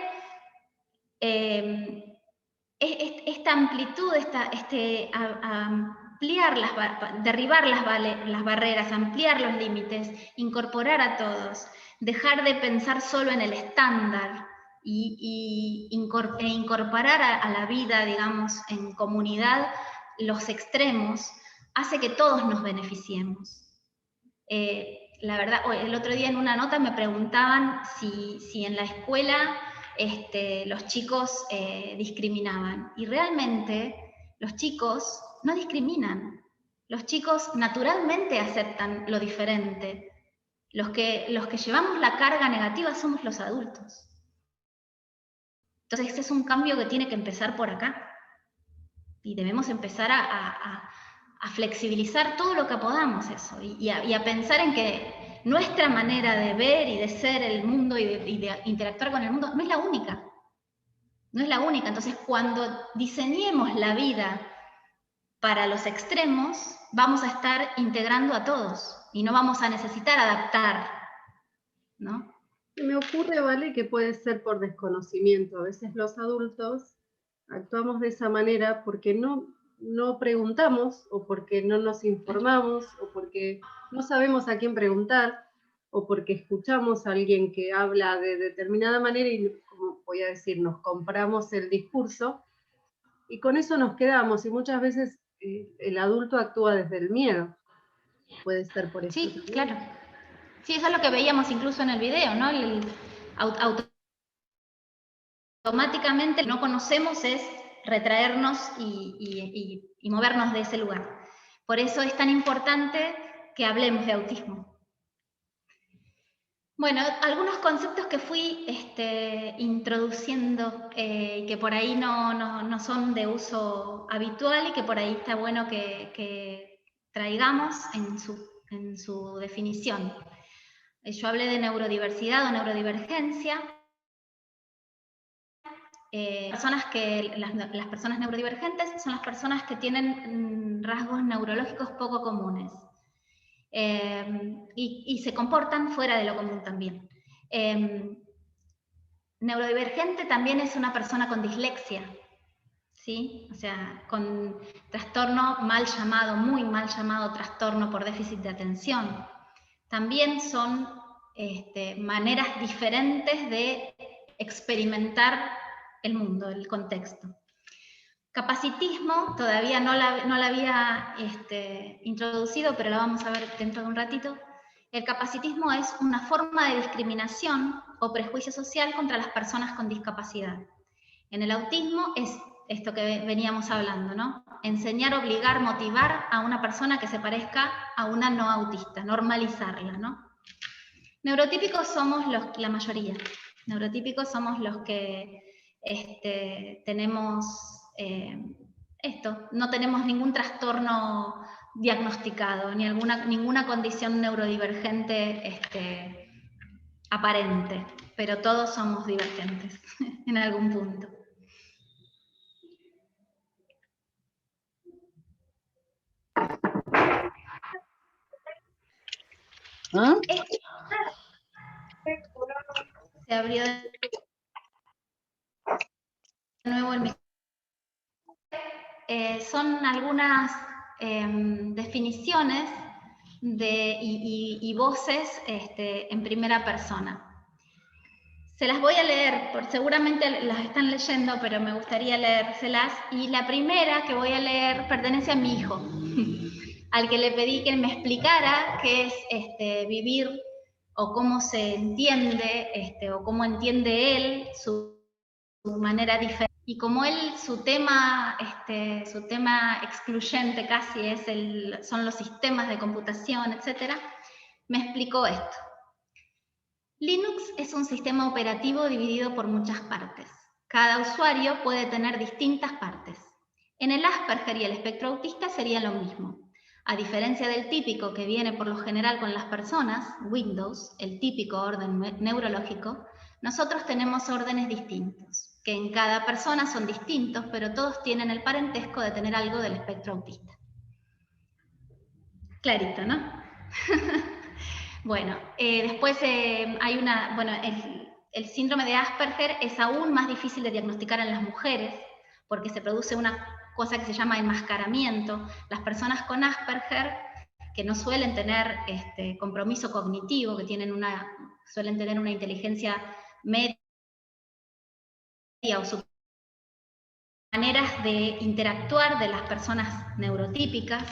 esta amplitud, ampliar derribar las barreras, ampliar los límites, incorporar a todos, dejar de pensar solo en el estándar e incorporar a la vida, digamos, en comunidad, los extremos, hace que todos nos beneficiemos. La verdad, el otro día en una nota me preguntaban si en la escuela los chicos discriminaban. Y realmente los chicos no discriminan. Los chicos naturalmente aceptan lo diferente. Los que llevamos la carga negativa somos los adultos. Entonces ese es un cambio que tiene que empezar por acá. Y debemos empezar a flexibilizar todo lo que podamos eso. Y a pensar en que nuestra manera de ver y de ser el mundo y de interactuar con el mundo no es la única. No es la única. Entonces, cuando diseñemos la vida para los extremos, vamos a estar integrando a todos y no vamos a necesitar adaptar, ¿no? Me ocurre, Vale, que puede ser por desconocimiento. A veces los adultos actuamos de esa manera porque no preguntamos, o porque no nos informamos, o porque no sabemos a quién preguntar, o porque escuchamos a alguien que habla de determinada manera y, como voy a decir, nos compramos el discurso, y con eso nos quedamos, y muchas veces el adulto actúa desde el miedo. Puede ser por eso. Sí, también. claro. Sí, eso es lo que veíamos incluso en el video, ¿no? Automáticamente no conocemos es retraernos y movernos de ese lugar. Por eso es tan importante que hablemos de autismo. Bueno, algunos conceptos que fui introduciendo, que por ahí no son de uso habitual y que por ahí está bueno que traigamos en su definición. Yo hablé de neurodiversidad o neurodivergencia. Las personas neurodivergentes son las personas que tienen rasgos neurológicos poco comunes y se comportan fuera de lo común también. Neurodivergente también es una persona con dislexia, ¿sí? O sea, con trastorno mal llamado, muy mal llamado trastorno por déficit de atención. También son maneras diferentes de experimentar el mundo, el contexto. Capacitismo, todavía no la había introducido, pero la vamos a ver dentro de un ratito. El capacitismo es una forma de discriminación o prejuicio social contra las personas con discapacidad. En el autismo es esto que veníamos hablando, ¿no? Enseñar, obligar, motivar a una persona que se parezca a una no autista, normalizarla, ¿no? Neurotípicos somos la mayoría. Neurotípicos somos los que tenemos no tenemos ningún trastorno diagnosticado, ni ninguna condición neurodivergente aparente, pero todos somos divergentes en algún punto. ¿Ah? Se abrió de nuevo el micrófono. Son algunas definiciones y voces en primera persona. Se las voy a leer, seguramente las están leyendo, pero me gustaría leérselas. Y la primera que voy a leer pertenece a mi hijo, al que le pedí que me explicara qué es vivir, o cómo se entiende, o cómo entiende él su manera diferente. Y como él, su tema excluyente casi son los sistemas de computación, etc., me explicó esto. Linux es un sistema operativo dividido por muchas partes. Cada usuario puede tener distintas partes. En el Asperger y el espectro autista sería lo mismo. A diferencia del típico que viene por lo general con las personas, Windows, el típico orden neurológico, nosotros tenemos órdenes distintos. que en cada persona son distintos, pero todos tienen el parentesco de tener algo del espectro autista. Clarito, ¿no? Bueno, después hay el síndrome de Asperger es aún más difícil de diagnosticar en las mujeres, porque se produce una cosa que se llama enmascaramiento. Las personas con Asperger, que no suelen tener compromiso cognitivo, que suelen tener una inteligencia media o superior, maneras de interactuar de las personas neurotípicas,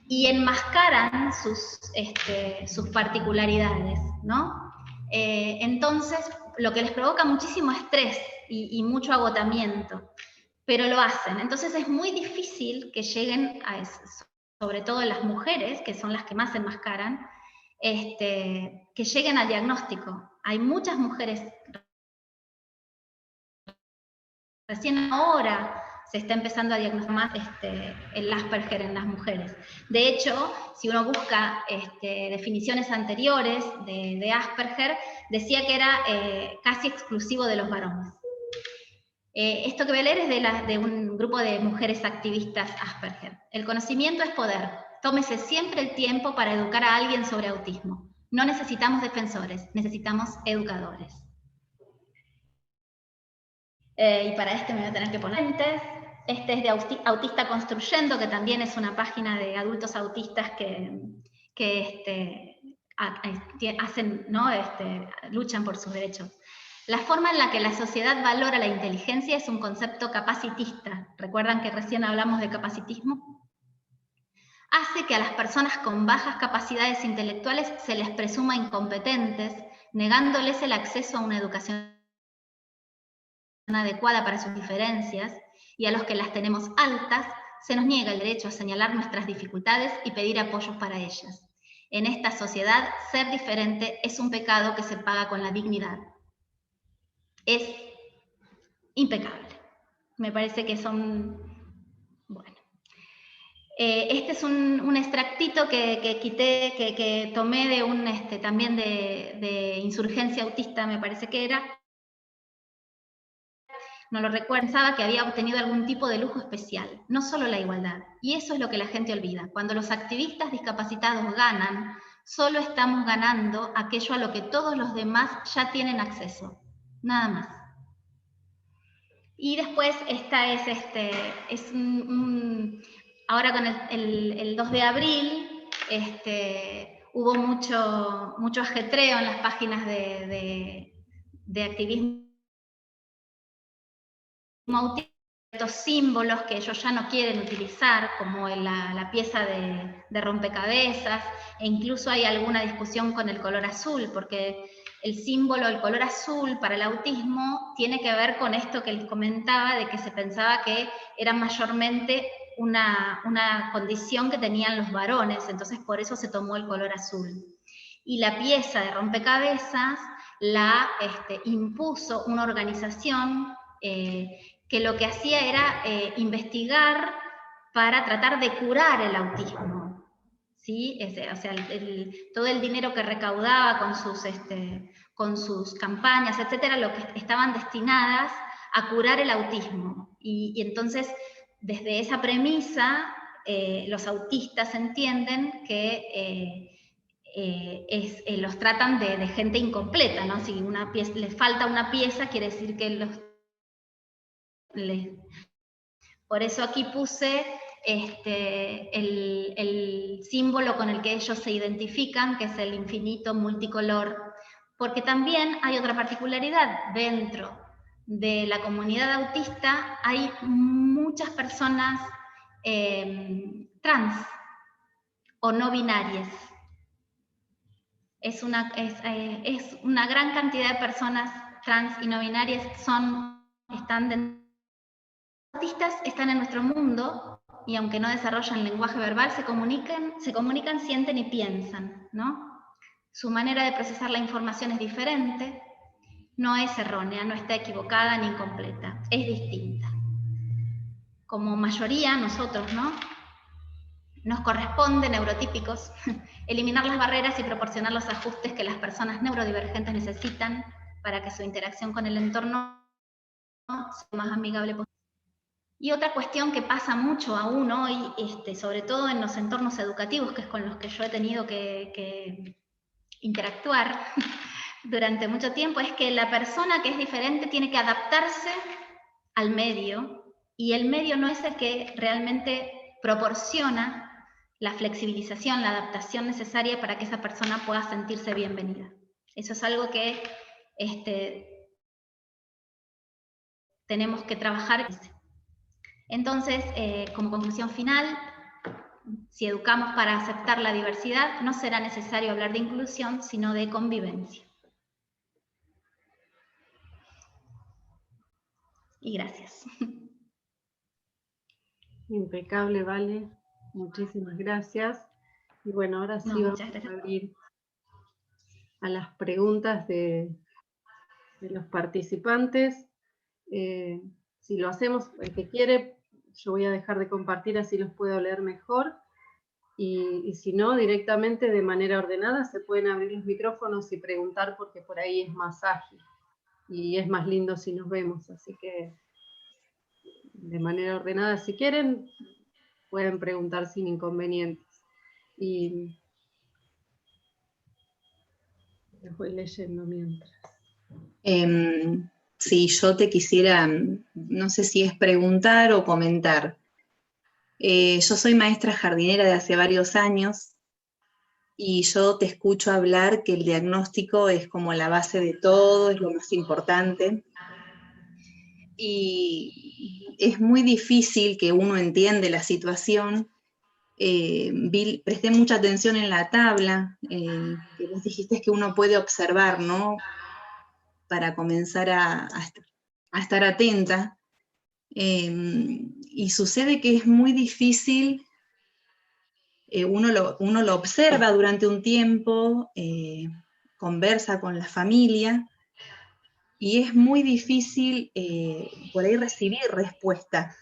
y enmascaran sus particularidades, ¿no? Entonces, lo que les provoca muchísimo estrés y mucho agotamiento, pero lo hacen. Entonces es muy difícil que lleguen a eso, sobre todo las mujeres, que son las que más enmascaran, que lleguen al diagnóstico. Hay muchas mujeres, recién ahora se está empezando a diagnosticar más el Asperger en las mujeres. De hecho, si uno busca definiciones anteriores de Asperger, decía que era casi exclusivo de los varones. Esto que voy a leer es de un grupo de mujeres activistas Asperger. El conocimiento es poder. Tómese siempre el tiempo para educar a alguien sobre autismo. No necesitamos defensores, necesitamos educadores. Y para me voy a tener que poner lentes. Este es de Autista Construyendo, que también es una página de adultos autistas que hacen, ¿no? Luchan por sus derechos. La forma en la que la sociedad valora la inteligencia es un concepto capacitista. ¿Recuerdan que recién hablamos de capacitismo? Hace que a las personas con bajas capacidades intelectuales se les presuma incompetentes, negándoles el acceso a una educación adecuada para sus diferencias, y a los que las tenemos altas se nos niega el derecho a señalar nuestras dificultades y pedir apoyos para ellas. En esta sociedad, ser diferente es un pecado que se paga con la dignidad. Es impecable. Me parece que son... Bueno. Este es un extractito que tomé de también de Insurgencia Autista, me parece que era. No lo recuerdo, pensaba que había obtenido algún tipo de lujo especial, no solo la igualdad. Y eso es lo que la gente olvida. Cuando los activistas discapacitados ganan, solo estamos ganando aquello a lo que todos los demás ya tienen acceso. Nada más. Y después esta es ahora con el 2 de abril, hubo mucho ajetreo en las páginas de activismo autista, estos símbolos que ellos ya no quieren utilizar, como la pieza de rompecabezas, e incluso hay alguna discusión con el color azul, porque el símbolo, el color azul para el autismo, tiene que ver con esto que les comentaba, de que se pensaba que era mayormente una condición que tenían los varones, entonces por eso se tomó el color azul. Y la pieza de rompecabezas la impuso una organización que lo que hacía era investigar para tratar de curar el autismo, ¿sí? O sea, todo el dinero que recaudaba con sus campañas, etcétera, lo que estaban destinadas a curar el autismo. Y entonces, desde esa premisa, los autistas entienden que los tratan de gente incompleta, ¿no? Si les falta una pieza, quiere decir que por eso aquí puse el símbolo con el que ellos se identifican, que es el infinito multicolor, porque también hay otra particularidad. Dentro de la comunidad autista hay muchas personas trans o no binarias. Es una gran cantidad de personas trans y no binarias autistas están en nuestro mundo, y aunque no desarrollan lenguaje verbal, se comunican, sienten y piensan, ¿no? Su manera de procesar la información es diferente, no es errónea, no está equivocada ni incompleta, es distinta. Como mayoría, nosotros, ¿no? Nos corresponde, neurotípicos, eliminar las barreras y proporcionar los ajustes que las personas neurodivergentes necesitan para que su interacción con el entorno sea más amigable posible. Y otra cuestión que pasa mucho aún hoy, sobre todo en los entornos educativos, que es con los que yo he tenido que interactuar durante mucho tiempo, es que la persona que es diferente tiene que adaptarse al medio, y el medio no es el que realmente proporciona la flexibilización, la adaptación necesaria para que esa persona pueda sentirse bienvenida. Eso es algo que tenemos que trabajar. Entonces, como conclusión final, si educamos para aceptar la diversidad, no será necesario hablar de inclusión, sino de convivencia. Y gracias. Impecable, Vale. Muchísimas gracias. Y bueno, ahora sí vamos a abrir a las preguntas de los participantes. Si lo hacemos, el que quiere, yo voy a dejar de compartir, así los puedo leer mejor. Y si no, directamente de manera ordenada se pueden abrir los micrófonos y preguntar, porque por ahí es más ágil y es más lindo si nos vemos. Así que de manera ordenada, si quieren, pueden preguntar sin inconvenientes. Y les voy leyendo mientras. Sí, yo te quisiera, no sé si es preguntar o comentar. Yo soy maestra jardinera de hace varios años y yo te escucho hablar que el diagnóstico es como la base de todo, es lo más importante. Y es muy difícil que uno entiende la situación. Presté mucha atención en la tabla, que vos dijiste que uno puede observar, ¿no? Para comenzar a estar atenta. Y sucede que es muy difícil, uno lo observa durante un tiempo, conversa con la familia, y es muy difícil por ahí recibir respuesta.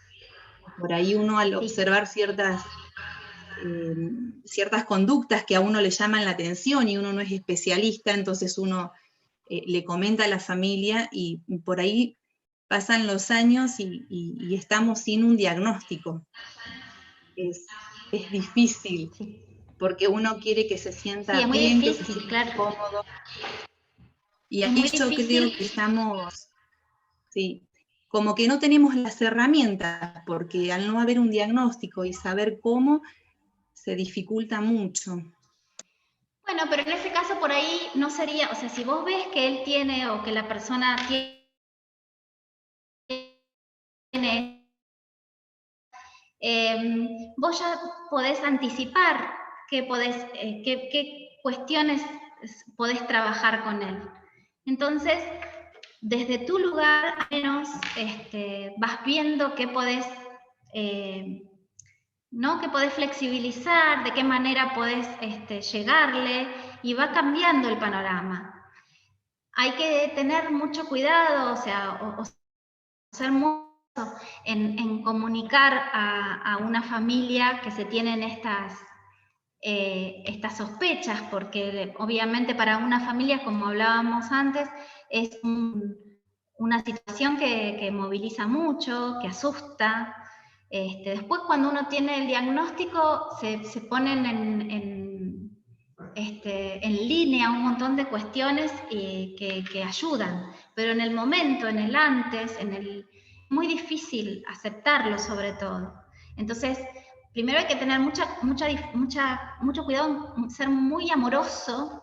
Por ahí uno al observar ciertas conductas que a uno le llaman la atención y uno no es especialista, entonces uno le comenta a la familia y por ahí pasan los años y estamos sin un diagnóstico. Es difícil, porque uno quiere que se sienta es muy bien, difícil, que se sienta claro. cómodo. Y Es ahí muy yo difícil. creo que estamos, sí, como que no tenemos las herramientas, porque al no haber un diagnóstico y saber cómo, se dificulta mucho. Bueno, pero en ese caso por ahí no sería, o sea, si vos ves que él tiene o que la persona tiene, vos ya podés anticipar qué cuestiones podés trabajar con él. Entonces, desde tu lugar, al menos, vas viendo qué podés, ¿no? Que podés flexibilizar, de qué manera podés llegarle, y va cambiando el panorama. Hay que tener mucho cuidado, o sea, o ser muy en comunicar a una familia que se tienen estas sospechas, porque obviamente para una familia, como hablábamos antes, es una situación que moviliza mucho, que asusta. Después, cuando uno tiene el diagnóstico, se ponen en línea un montón de cuestiones que ayudan, pero en el momento, en el antes, es muy difícil aceptarlo, sobre todo. Entonces, primero hay que tener mucho cuidado, ser muy amoroso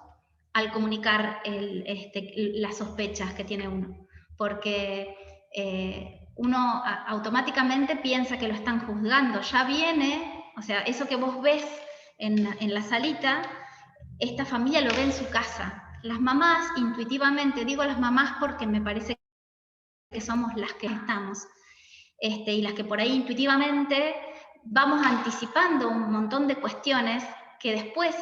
al comunicar las sospechas que tiene uno, porque uno automáticamente piensa que lo están juzgando, ya viene, o sea, eso que vos ves en la salita, esta familia lo ve en su casa. Las mamás, intuitivamente, digo las mamás porque me parece que somos las que estamos, y las que por ahí intuitivamente vamos anticipando un montón de cuestiones que después,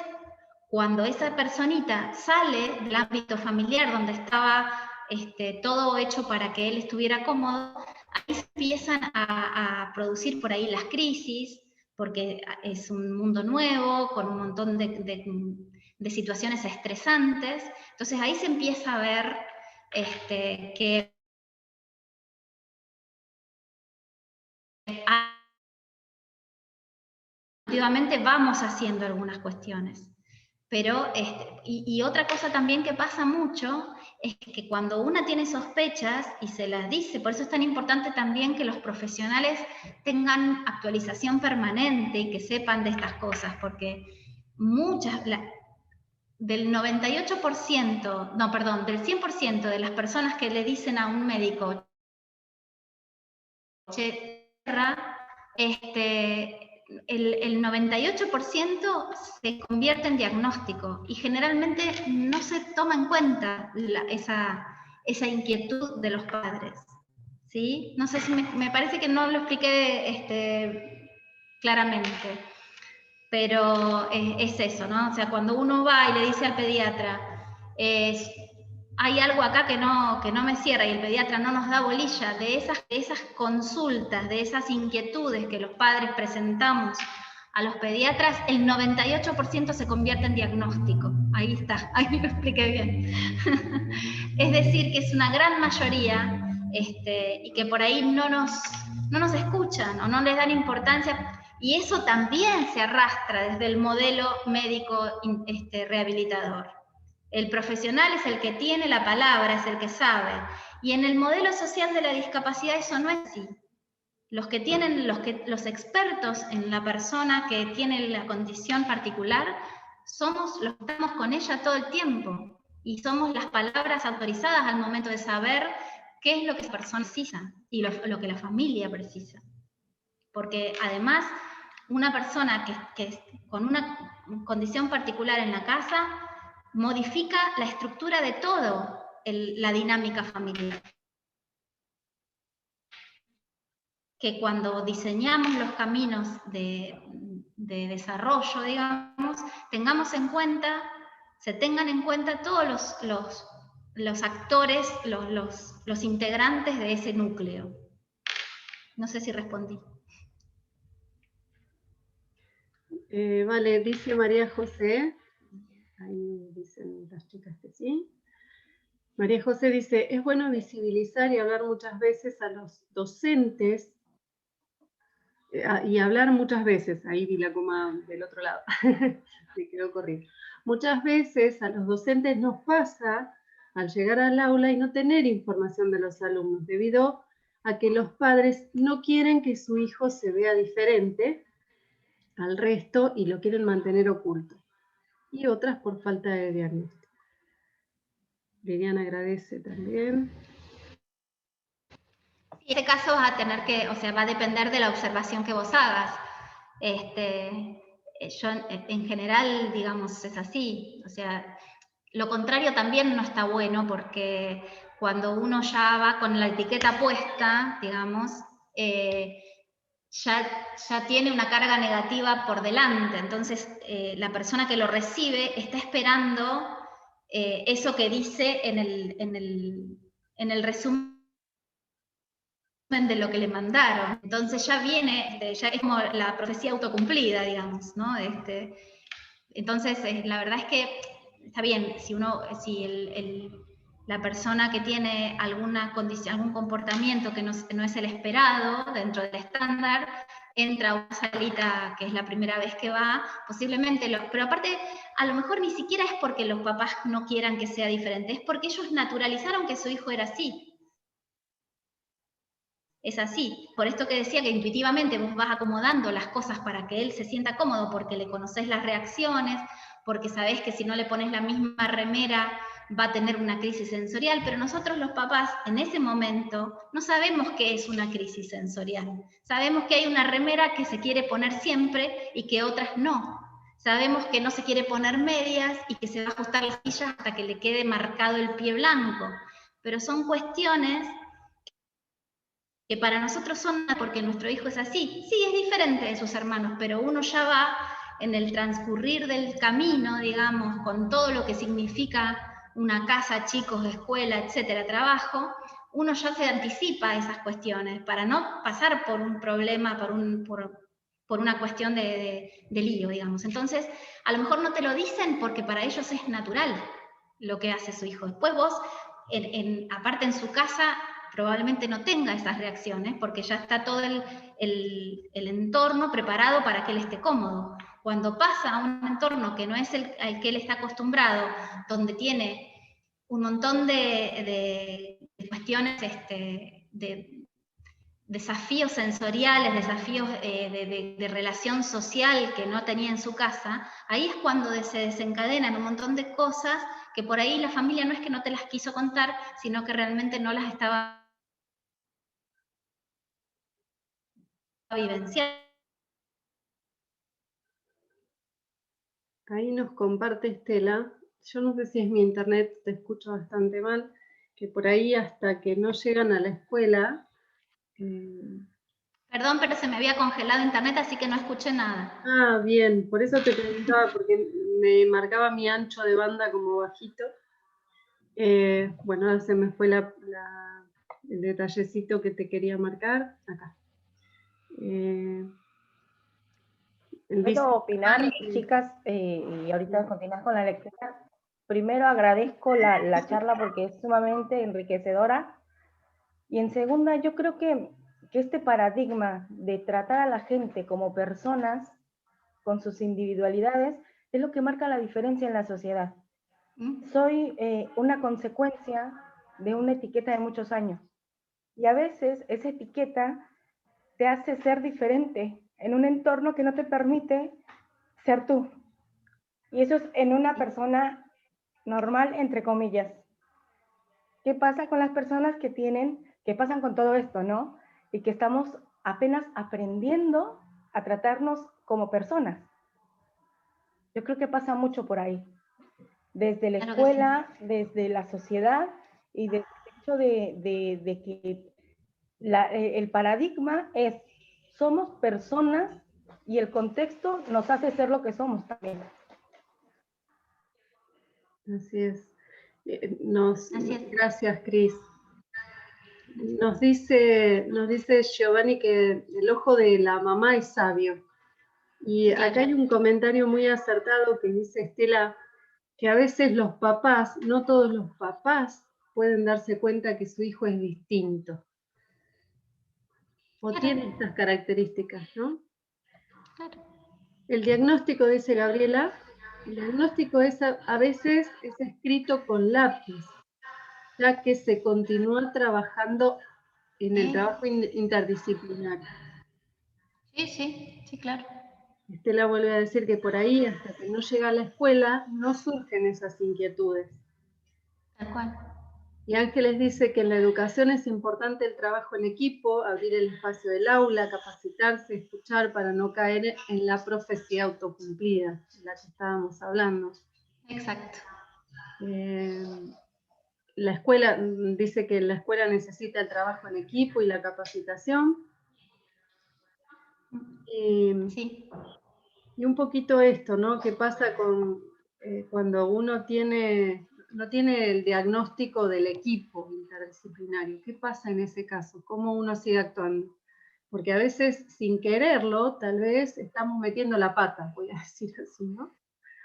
cuando esa personita sale del ámbito familiar donde estaba todo hecho para que él estuviera cómodo, ahí se empiezan a producir por ahí las crisis, porque es un mundo nuevo, con un montón de situaciones estresantes. Entonces ahí se empieza a ver que Efectivamente vamos haciendo algunas cuestiones. Pero, y otra cosa también que pasa mucho es que cuando una tiene sospechas y se las dice, por eso es tan importante también que los profesionales tengan actualización permanente y que sepan de estas cosas, porque del 98%, no, perdón, del 100% de las personas que le dicen a un médico, el 98% se convierte en diagnóstico y generalmente no se toma en cuenta esa inquietud de los padres, ¿sí? No sé si me parece que no lo expliqué claramente, pero es eso, ¿no? O sea, cuando uno va y le dice al pediatra, hay algo acá que no me cierra, y el pediatra no nos da bolilla de esas consultas, de esas inquietudes que los padres presentamos a los pediatras, el 98% se convierte en diagnóstico. Ahí está, ahí lo expliqué bien. Es decir, que es una gran mayoría y que por ahí no nos escuchan o no les dan importancia, y eso también se arrastra desde el modelo médico rehabilitador. El profesional es el que tiene la palabra, es el que sabe. Y en el modelo social de la discapacidad eso no es así. Los expertos en la persona que tiene la condición particular somos los que estamos con ella todo el tiempo. Y somos las palabras autorizadas al momento de saber qué es lo que esa persona precisa y lo que la familia precisa. Porque además, una persona que con una condición particular en la casa modifica la estructura de todo la dinámica familiar. Que cuando diseñamos los caminos de desarrollo, digamos, se tengan en cuenta todos los actores, los integrantes de ese núcleo. No sé si respondí. Vale, dice María José. Ahí dicen las chicas que sí. María José dice, es bueno visibilizar y hablar muchas veces a los docentes, y hablar muchas veces, ahí vi la coma del otro lado, se quedó corrido. Muchas veces a los docentes nos pasa al llegar al aula y no tener información de los alumnos, debido a que los padres no quieren que su hijo se vea diferente al resto y lo quieren mantener oculto. Y otras por falta de diagnóstico. Liliana agradece también. En este caso vas a tener que, o sea, va a depender de la observación que vos hagas. Yo en general, digamos, es así. O sea, lo contrario también no está bueno, porque cuando uno ya va con la etiqueta puesta, digamos, ya tiene una carga negativa por delante. Entonces, la persona que lo recibe está esperando eso que dice en el resumen de lo que le mandaron. Entonces ya viene, ya es como la profecía autocumplida, digamos, ¿no? Entonces, la verdad es que está bien, si la persona que tiene alguna condición, algún comportamiento que no es el esperado dentro del estándar, entra a una salita que es la primera vez que va, posiblemente, pero aparte, a lo mejor ni siquiera es porque los papás no quieran que sea diferente, es porque ellos naturalizaron que su hijo era así. Es así, por esto que decía que intuitivamente vos vas acomodando las cosas para que él se sienta cómodo, porque le conocés las reacciones, porque sabés que si no le pones la misma remera va a tener una crisis sensorial, pero nosotros los papás en ese momento no sabemos qué es una crisis sensorial. Sabemos que hay una remera que se quiere poner siempre y que otras no. Sabemos que no se quiere poner medias y que se va a ajustar la silla hasta que le quede marcado el pie blanco. Pero son cuestiones que para nosotros son porque nuestro hijo es así. Sí, es diferente de sus hermanos, pero uno ya va en el transcurrir del camino, digamos, con todo lo que significa una casa, chicos, escuela, etcétera, trabajo, uno ya se anticipa a esas cuestiones para no pasar por un problema, por una cuestión de lío, digamos. Entonces, a lo mejor no te lo dicen porque para ellos es natural lo que hace su hijo. Después vos, aparte en su casa, probablemente no tenga esas reacciones porque ya está todo el entorno preparado para que él esté cómodo. Cuando pasa a un entorno que no es al que él está acostumbrado, donde tiene un montón de cuestiones, de desafíos sensoriales, desafíos de relación social que no tenía en su casa, ahí es cuando se desencadenan un montón de cosas que por ahí la familia no es que no te las quiso contar, sino que realmente no las estaba vivenciando. Ahí nos comparte Estela, yo no sé si es mi internet, te escucho bastante mal, que por ahí hasta que no llegan a la escuela... Perdón, pero se me había congelado internet, así que no escuché nada. Ah, bien, por eso te preguntaba, porque me marcaba mi ancho de banda como bajito. Bueno, ahora se me fue el detallecito que te quería marcar. Acá. ¿Puedo opinar, chicas? Y ahorita continuar con la lectura. Primero agradezco la charla porque es sumamente enriquecedora. Y en segunda, yo creo que este paradigma de tratar a la gente como personas con sus individualidades es lo que marca la diferencia en la sociedad. Soy una consecuencia de una etiqueta de muchos años. Y a veces esa etiqueta te hace ser diferente en un entorno que no te permite ser tú. Y eso es en una persona normal, entre comillas. ¿Qué pasa con las personas que pasan con todo esto, ¿no? Y que estamos apenas aprendiendo a tratarnos como personas. Yo creo que pasa mucho por ahí. Desde la escuela, desde la sociedad y desde el hecho de que el paradigma es, somos personas y el contexto nos hace ser lo que somos también. Así es. Gracias, Cris. Nos dice Giovanni que el ojo de la mamá es sabio. Y acá hay un comentario muy acertado que dice Estela, que a veces los papás, no todos los papás, pueden darse cuenta que su hijo es distinto. O tiene estas características, ¿no? Claro. El diagnóstico, dice Gabriela, el diagnóstico a veces es escrito con lápiz, ya que se continúa trabajando en el trabajo interdisciplinario. Sí, claro. Estela vuelve a decir que por ahí, hasta que no llega a la escuela, no surgen esas inquietudes. Tal cual. Y Ángeles dice que en la educación es importante el trabajo en equipo, abrir el espacio del aula, capacitarse, escuchar para no caer en la profecía autocumplida, de la que estábamos hablando. Exacto. La escuela, dice que la escuela necesita el trabajo en equipo y la capacitación. Sí. Y un poquito esto, ¿no? ¿Qué pasa cuando uno no tiene el diagnóstico del equipo interdisciplinario? ¿Qué pasa en ese caso? ¿Cómo uno sigue actuando? Porque a veces, sin quererlo, tal vez estamos metiendo la pata, voy a decir así, ¿no?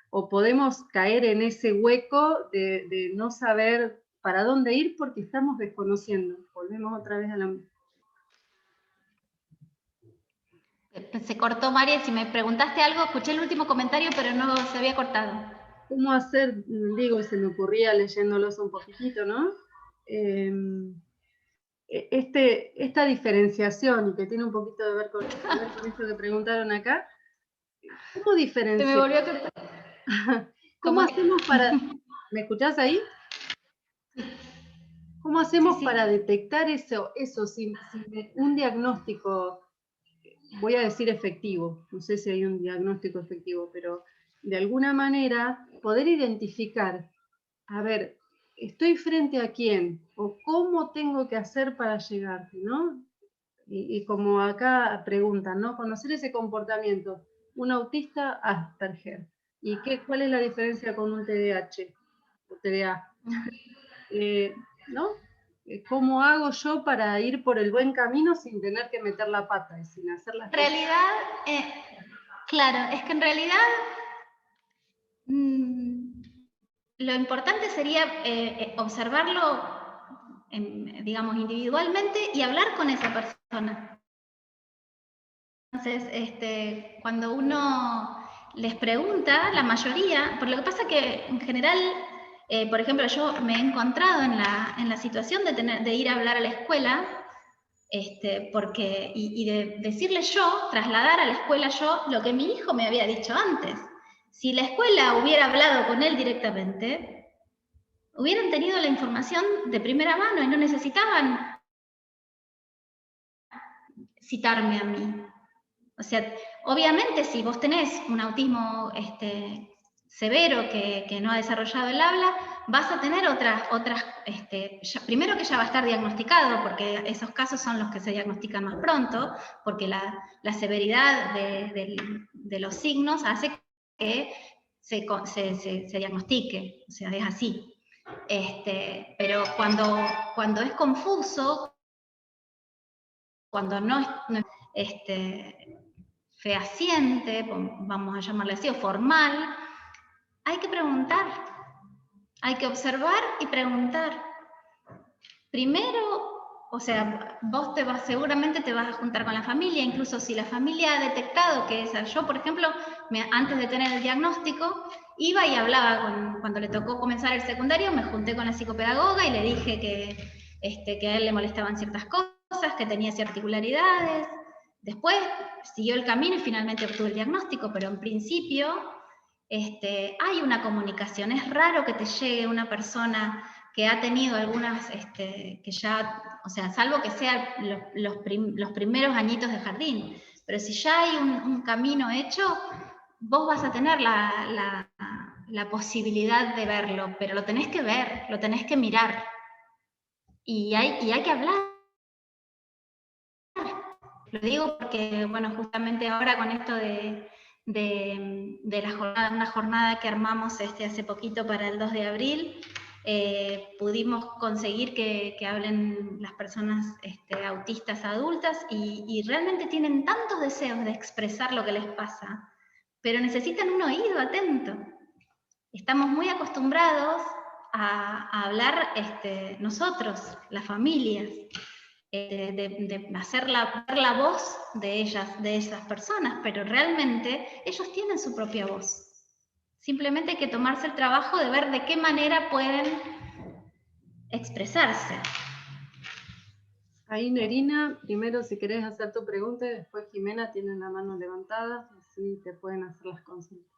O podemos caer en ese hueco de no saber para dónde ir porque estamos desconociendo. Volvemos otra vez a la... Se cortó, María, si me preguntaste algo, escuché el último comentario, pero no se había cortado. ¿Cómo hacer? Digo, se me ocurría leyéndolos un poquitito, ¿no? Esta diferenciación, que tiene un poquito de ver con esto que preguntaron acá, ¿cómo diferenciar? Se me volvió a... ¿Cómo hacemos para... ¿Me escuchás ahí? ¿Cómo hacemos para detectar eso sin un diagnóstico, voy a decir efectivo, no sé si hay un diagnóstico efectivo, pero de alguna manera poder identificar, a ver, ¿estoy frente a quién? ¿O cómo tengo que hacer para llegar? ¿No? Y como acá preguntan, ¿no? Conocer ese comportamiento. Un autista Asperger. ¿Y cuál es la diferencia con un TDAH? O TDA. ¿No? ¿Cómo hago yo para ir por el buen camino sin tener que meter la pata y sin hacer las cosas? En realidad, claro, es que en realidad lo importante sería observarlo digamos, individualmente y hablar con esa persona. Entonces, cuando uno les pregunta, la mayoría, por lo que pasa que en general, por ejemplo, yo me he encontrado en la situación de ir a hablar a la escuela, y de decirle yo, trasladar a la escuela yo lo que mi hijo me había dicho antes. Si la escuela hubiera hablado con él directamente, hubieran tenido la información de primera mano y no necesitaban citarme a mí. O sea, obviamente si vos tenés un autismo severo que no ha desarrollado el habla, vas a tener otras primero que ya va a estar diagnosticado, porque esos casos son los que se diagnostican más pronto, porque la severidad de los signos hace que se diagnostique, o sea, es así. Pero cuando es confuso, cuando no es fehaciente, vamos a llamarle así, o formal, hay que preguntar, hay que observar y preguntar. Primero, o sea, vos seguramente te vas a juntar con la familia, incluso si la familia ha detectado que esa. Yo, por ejemplo, antes de tener el diagnóstico, iba y hablaba cuando le tocó comenzar el secundario, me junté con la psicopedagoga y le dije que a él le molestaban ciertas cosas, que tenía ciertas particularidades. Después siguió el camino y finalmente obtuvo el diagnóstico, pero en principio hay una comunicación. Es raro que te llegue una persona que ha tenido algunas, que ya, o sea, salvo que sean los primeros añitos de jardín, pero si ya hay un camino hecho, vos vas a tener la posibilidad de verlo, pero lo tenés que ver, lo tenés que mirar, y hay que hablar. Lo digo porque, bueno, justamente ahora con esto de la jornada, una jornada que armamos hace poquito para el 2 de abril, pudimos conseguir que hablen las personas autistas adultas y realmente tienen tantos deseos de expresar lo que les pasa, pero necesitan un oído atento. Estamos muy acostumbrados a hablar nosotros, las familias, de hacer ver la voz de esas personas, pero realmente ellos tienen su propia voz. Simplemente hay que tomarse el trabajo de ver de qué manera pueden expresarse. Ahí, Nerina, primero si querés hacer tu pregunta y después Jimena tiene la mano levantada, así te pueden hacer las consultas.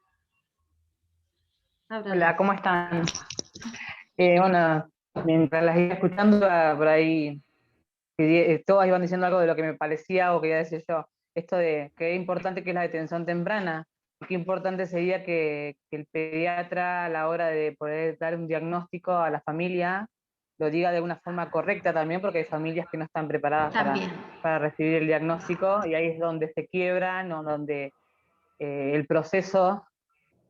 Hola, ¿cómo están? Bueno, mientras las iba escuchando, por ahí todas iban diciendo algo de lo que me parecía o quería decir yo. Esto de qué importante que es la detención temprana, y qué importante sería que el pediatra a la hora de poder dar un diagnóstico a la familia lo diga de una forma correcta también, porque hay familias que no están preparadas para recibir el diagnóstico, y ahí es donde se quiebran o donde el proceso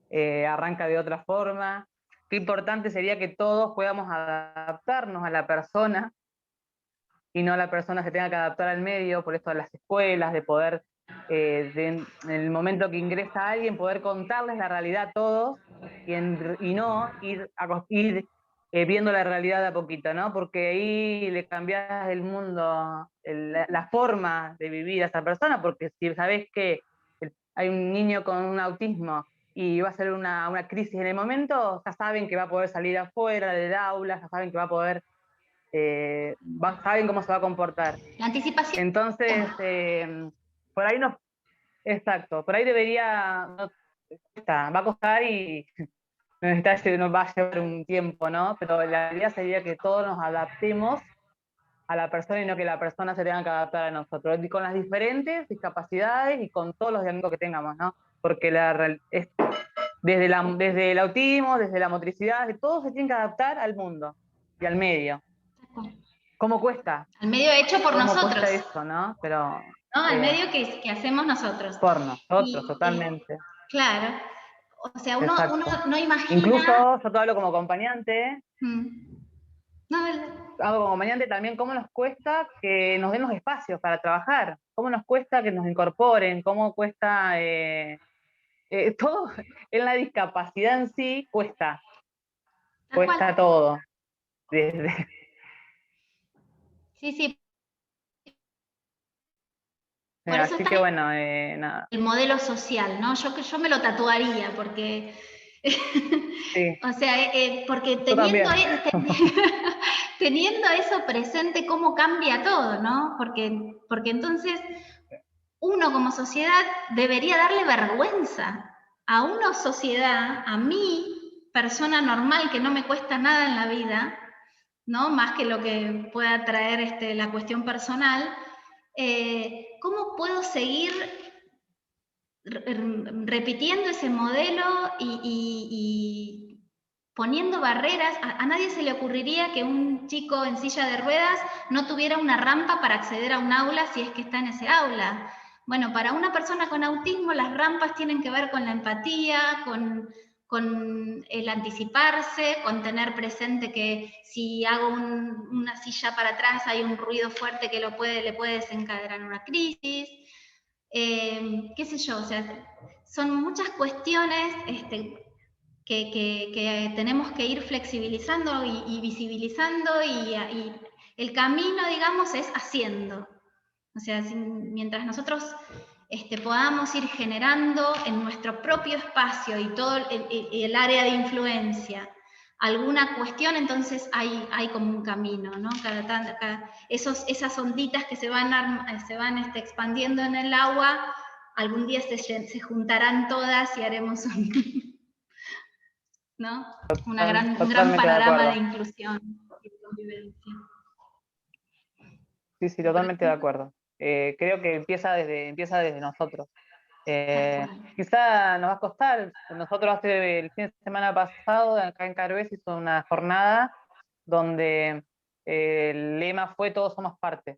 arranca de otra forma. Qué importante sería que todos podamos adaptarnos a la persona y no la persona se tenga que adaptar al medio, por esto de las escuelas, de poder, en el momento que ingresa alguien, poder contarles la realidad a todos y no ir viendo la realidad de a poquito, ¿no? Porque ahí le cambias el mundo, la forma de vivir a esa persona, porque si sabés que hay un niño con un autismo y va a ser una crisis en el momento, ya saben que va a poder salir afuera del aula, ya saben que va a poder, saben cómo se va a comportar. La anticipación. Entonces, por ahí no, exacto, por ahí debería, va a costar y nos va a llevar un tiempo, ¿no? Pero la idea sería que todos nos adaptemos a la persona y no que la persona se tenga que adaptar a nosotros, y con las diferentes discapacidades y con todos los diagnósticos que tengamos, ¿no? Porque desde el autismo, desde la motricidad, todos se tienen que adaptar al mundo y al medio. ¿Cómo cuesta? Al medio hecho por nosotros. Cuesta eso, ¿no? Pero, no, al medio que hacemos nosotros. Por nosotros, totalmente. Claro. O sea, uno no imagina... Incluso, yo te hablo como acompañante. No, Hago como acompañante también cómo nos cuesta que nos den los espacios para trabajar, cómo nos cuesta que nos incorporen, cómo cuesta... todo en la discapacidad en sí cuesta todo. Sí, sí. Por eso así que bueno, nada. El modelo social, ¿no? Yo me lo tatuaría porque, sí. o sea, porque teniendo eso presente, cómo cambia todo, ¿no? Porque entonces uno como sociedad debería darle vergüenza a una sociedad, a mí, persona normal que no me cuesta nada en la vida, ¿no? Más que lo que pueda traer la cuestión personal, ¿cómo puedo seguir repitiendo ese modelo y poniendo barreras? A nadie se le ocurriría que un chico en silla de ruedas no tuviera una rampa para acceder a un aula si es que está en ese aula. Bueno, para una persona con autismo las rampas tienen que ver con la empatía, con el anticiparse, con tener presente que si hago una silla para atrás hay un ruido fuerte que le puede desencadenar una crisis. Qué sé yo, o sea, son muchas cuestiones que tenemos que ir flexibilizando y visibilizando, y el camino, digamos, es haciendo. O sea, mientras nosotros podamos ir generando en nuestro propio espacio y todo el área de influencia alguna cuestión, entonces hay como un camino, ¿no? Esas onditas que se van expandiendo en el agua, algún día se juntarán todas y haremos ¿no? un gran panorama de inclusión y convivencia. Sí, sí, totalmente de acuerdo. Creo que empieza desde nosotros. Quizá nos va a costar. Nosotros hace el fin de semana pasado, acá en Carués, hizo una jornada donde el lema fue "Todos somos parte",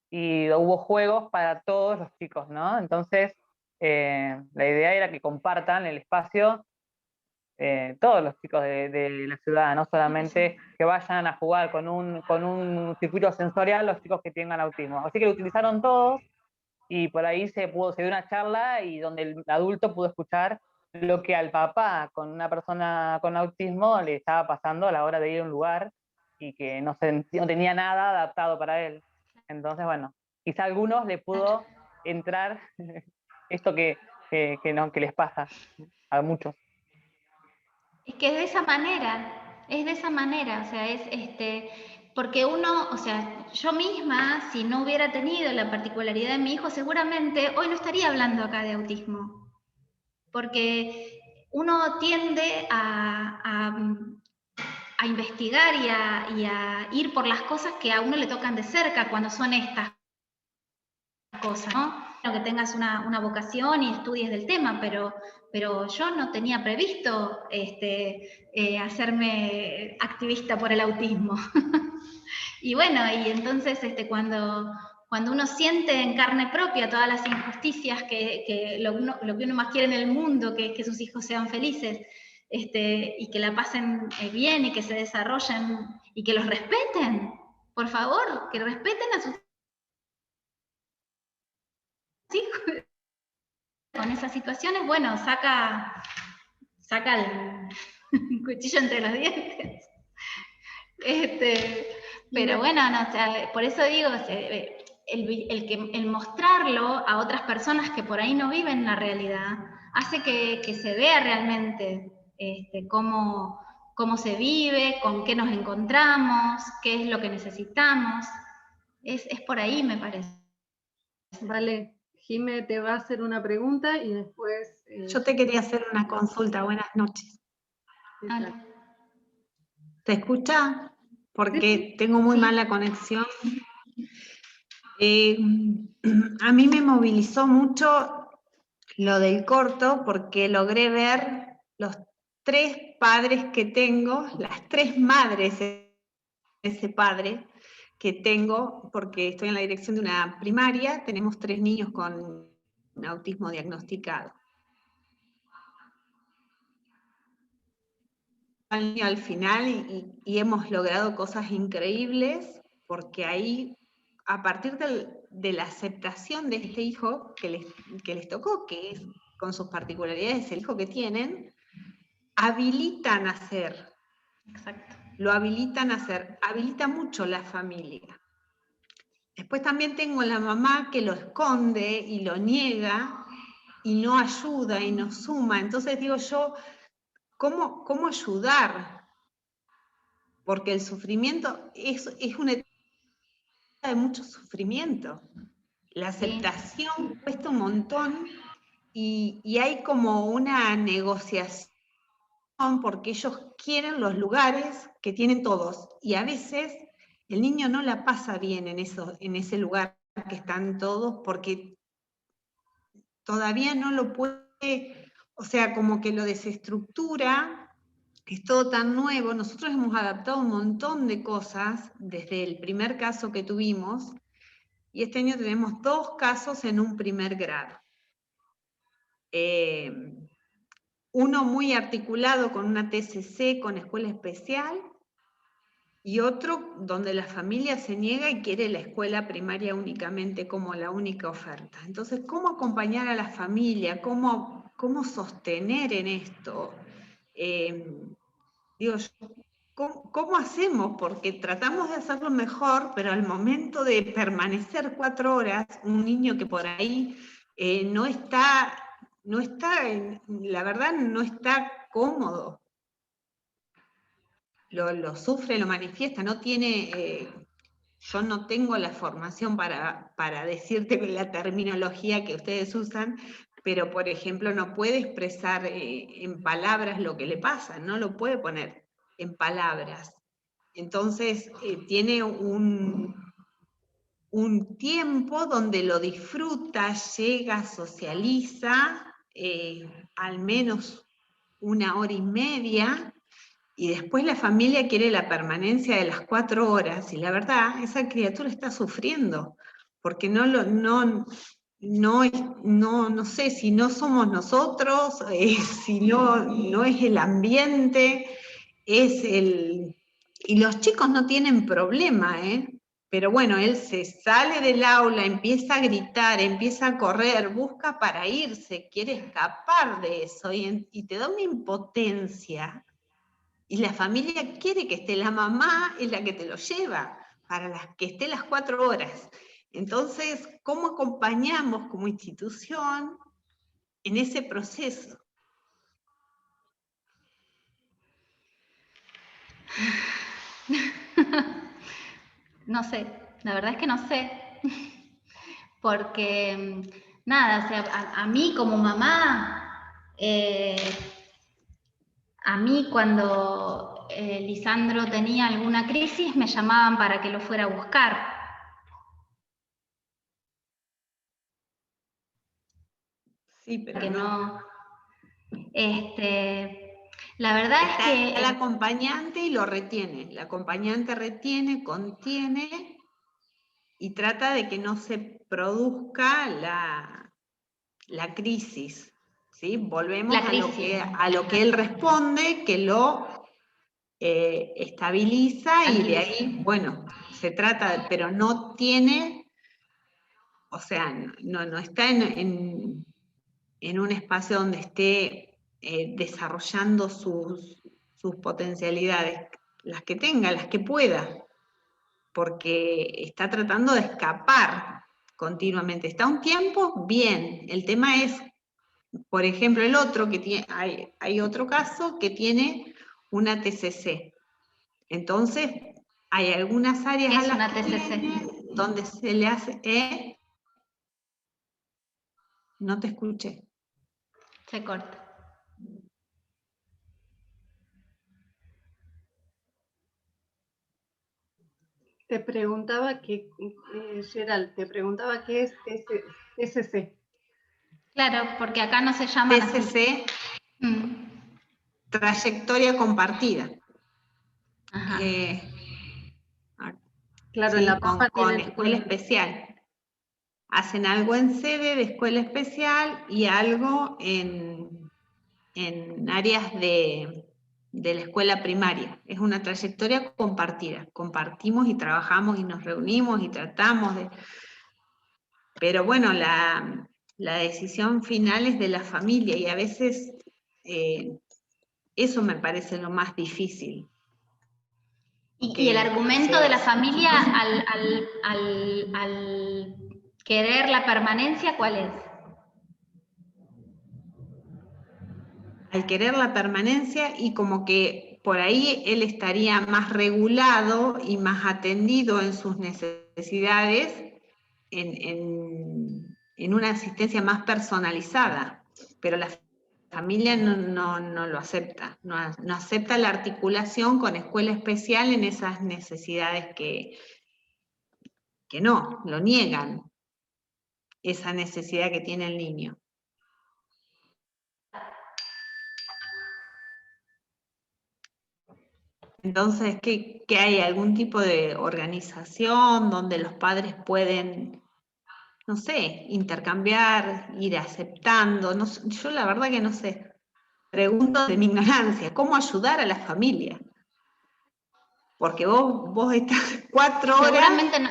y hubo juegos para todos los chicos, ¿no? Entonces, la idea era que compartan el espacio todos los chicos de la ciudad, no solamente que vayan a jugar con un circuito sensorial los chicos que tengan autismo. Así que lo utilizaron todos, y por ahí se dio una charla y donde el adulto pudo escuchar lo que al papá con una persona con autismo le estaba pasando a la hora de ir a un lugar y que no tenía nada adaptado para él. Entonces, bueno, quizá a algunos le pudo entrar esto que les pasa a muchos. Es que es de esa manera, o sea, porque uno, o sea, yo misma, si no hubiera tenido la particularidad de mi hijo, seguramente hoy no estaría hablando acá de autismo, porque uno tiende a investigar y a ir por las cosas que a uno le tocan de cerca cuando son estas cosas, ¿no? Que tengas una vocación y estudies del tema, pero yo no tenía previsto hacerme activista por el autismo. Y bueno, y entonces cuando uno siente en carne propia todas las injusticias que lo que uno más quiere en el mundo, que es que sus hijos sean felices, y que la pasen bien y que se desarrollen y que los respeten, por favor, que respeten a sus hijos con esas situaciones, bueno, saca el cuchillo entre los dientes. Pero bueno, no, o sea, por eso digo, el mostrarlo a otras personas que por ahí no viven la realidad, hace que se vea realmente cómo se vive, con qué nos encontramos, qué es lo que necesitamos. Es por ahí, me parece. Vale, Jimé te va a hacer una pregunta y después... Yo te quería hacer una consulta. Buenas noches. ¿Te escucha? Porque tengo muy mala conexión. A mí me movilizó mucho lo del corto porque logré ver los 3 padres que tengo, las 3 madres de ese padre que tengo, porque estoy en la dirección de una primaria, tenemos 3 niños con autismo diagnosticado. Al final y hemos logrado cosas increíbles, porque ahí, a partir de la aceptación de este hijo que les tocó, que es con sus particularidades el hijo que tienen, habilitan a hacer. Exacto. Lo habilitan a hacer, habilita mucho la familia. Después también tengo la mamá que lo esconde y lo niega y no ayuda y no suma. Entonces digo yo, ¿cómo ayudar? Porque el sufrimiento es una etapa de mucho sufrimiento. La aceptación cuesta un montón y hay como una negociación porque ellos quieren los lugares que tienen todos y a veces el niño no la pasa bien en ese lugar que están todos porque todavía no lo puede, o sea, como que lo desestructura, es todo tan nuevo. Nosotros hemos adaptado un montón de cosas desde el primer caso que tuvimos y este año tenemos 2 casos en un primer grado. Uno muy articulado con una TCC, con escuela especial, y otro donde la familia se niega y quiere la escuela primaria únicamente como la única oferta. Entonces, ¿cómo acompañar a la familia? ¿Cómo sostener en esto? Digo, ¿cómo hacemos? Porque tratamos de hacerlo mejor, pero al momento de permanecer 4 horas, un niño que por ahí no está, la verdad, no está cómodo. Lo sufre, lo manifiesta, no tiene, yo no tengo la formación para decirte la terminología que ustedes usan, pero por ejemplo no puede expresar en palabras lo que le pasa, no lo puede poner en palabras. Entonces tiene un tiempo donde lo disfruta, llega, socializa, al menos 1 hora y media, y después la familia quiere la permanencia de las 4 horas, y la verdad, esa criatura está sufriendo, porque no sé si no somos nosotros, si no es el ambiente, y los chicos no tienen problema, pero bueno, él se sale del aula, empieza a gritar, empieza a correr, busca para irse, quiere escapar de eso, y te da una impotencia. Y la familia quiere que esté la mamá, es la que te lo lleva, para que esté las 4 horas. Entonces, ¿cómo acompañamos como institución en ese proceso? No sé, la verdad es que no sé. Porque, nada, o sea, a mí como mamá, a mí cuando Lisandro tenía alguna crisis me llamaban para que lo fuera a buscar. Sí, pero que no. La verdad es que el acompañante y lo retiene. El acompañante retiene, contiene y trata de que no se produzca la crisis. ¿Sí? Volvemos a lo que él responde, que lo estabiliza y de ahí, bueno, se trata, pero no tiene, o sea, no está en un espacio donde esté desarrollando sus potencialidades, las que tenga, las que pueda, porque está tratando de escapar continuamente. Está un tiempo, bien, el tema es, por ejemplo, el otro que tiene, hay otro caso que tiene una TCC. Entonces, hay algunas áreas a las que tiene donde se le hace... No te escuché. Se corta. Te preguntaba que, Gerald, te preguntaba qué es TCC. Claro, porque acá no se llama TCC, trayectoria compartida. Ajá. Claro, sí, en la con escuela especial. Hacen algo en sede de escuela especial y algo en áreas de la escuela primaria. Es una trayectoria compartida. Compartimos y trabajamos y nos reunimos y tratamos de... Pero bueno, la decisión final es de la familia y a veces eso me parece lo más difícil. ¿Y el argumento de la familia al querer la permanencia, cuál es? Al querer la permanencia, y como que por ahí él estaría más regulado y más atendido en sus necesidades, en una asistencia más personalizada, pero la familia no lo acepta, no acepta la articulación con escuela especial en esas necesidades que no, lo niegan, esa necesidad que tiene el niño. Entonces, ¿qué hay? ¿Algún tipo de organización donde los padres pueden, no sé, intercambiar, ir aceptando? No sé, yo la verdad que no sé. Pregunto de mi ignorancia, ¿cómo ayudar a la familia? Porque vos estás 4 horas... Seguramente no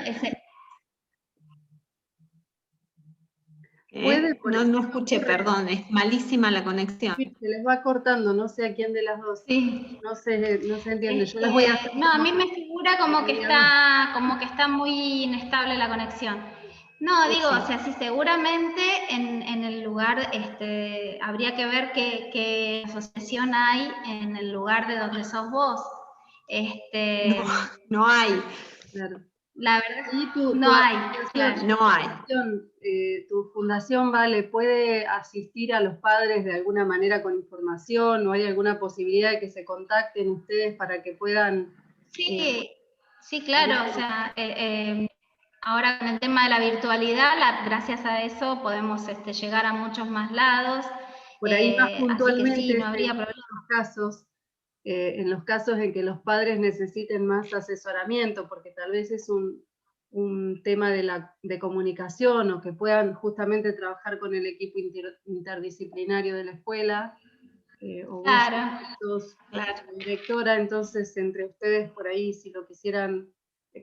escuché, perdón, es malísima la conexión. Sí, se les va cortando, no sé a quién de las dos. Sí. No se entiende. Yo las voy a hacer. No, a mí me figura como que está muy inestable la conexión. No, digo, o sea, sí, seguramente en el lugar habría que ver qué asociación hay en el lugar de donde sos vos. No hay. Claro. La verdad, ¿Y no hay, claro. No hay. ¿Tu fundación, Vale, puede asistir a los padres de alguna manera con información, o hay alguna posibilidad de que se contacten ustedes para que puedan... Sí, sí, claro, o sea, ahora con el tema de la virtualidad, gracias a eso podemos llegar a muchos más lados. Por ahí más puntualmente, así que sí, no habría problema. En los casos en que los padres necesiten más asesoramiento, porque tal vez es un tema de comunicación, o que puedan justamente trabajar con el equipo interdisciplinario de la escuela, o claro, vos sos directora, entonces entre ustedes por ahí, si lo quisieran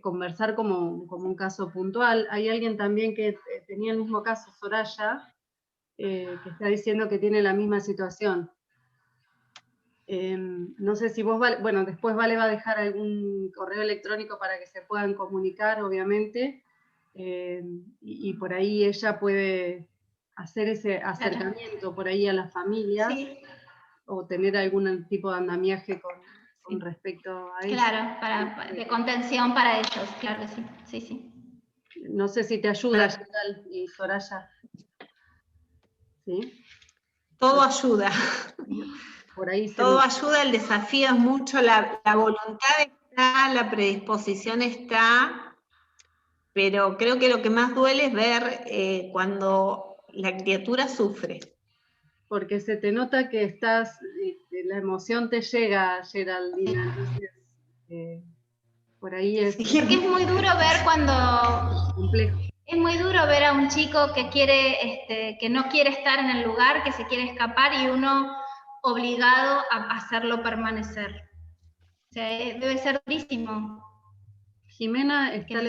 conversar como un caso puntual. Hay alguien también que tenía el mismo caso, Soraya, que está diciendo que tiene la misma situación. No sé si vos, bueno, después Vale va a dejar algún correo electrónico para que se puedan comunicar, obviamente, y por ahí ella puede hacer ese acercamiento por ahí a las familias, sí, o tener algún tipo de andamiaje con respecto a eso. Claro, de contención para ellos, claro que sí, sí, sí. No sé si te ayuda, Yeral y Soraya. ¿Sí? Todo ayuda. Por ahí todo ayuda, el desafío es mucho, la voluntad está, la predisposición está, pero creo que lo que más duele es ver cuando la criatura sufre. Porque se te nota que estás, la emoción te llega, Geraldina, entonces por ahí es... Sí. Porque es muy duro ver complejo. Es muy duro ver a un chico que que no quiere estar en el lugar, que se quiere escapar, y uno obligado a hacerlo permanecer. O sea, debe ser durísimo. Jimena está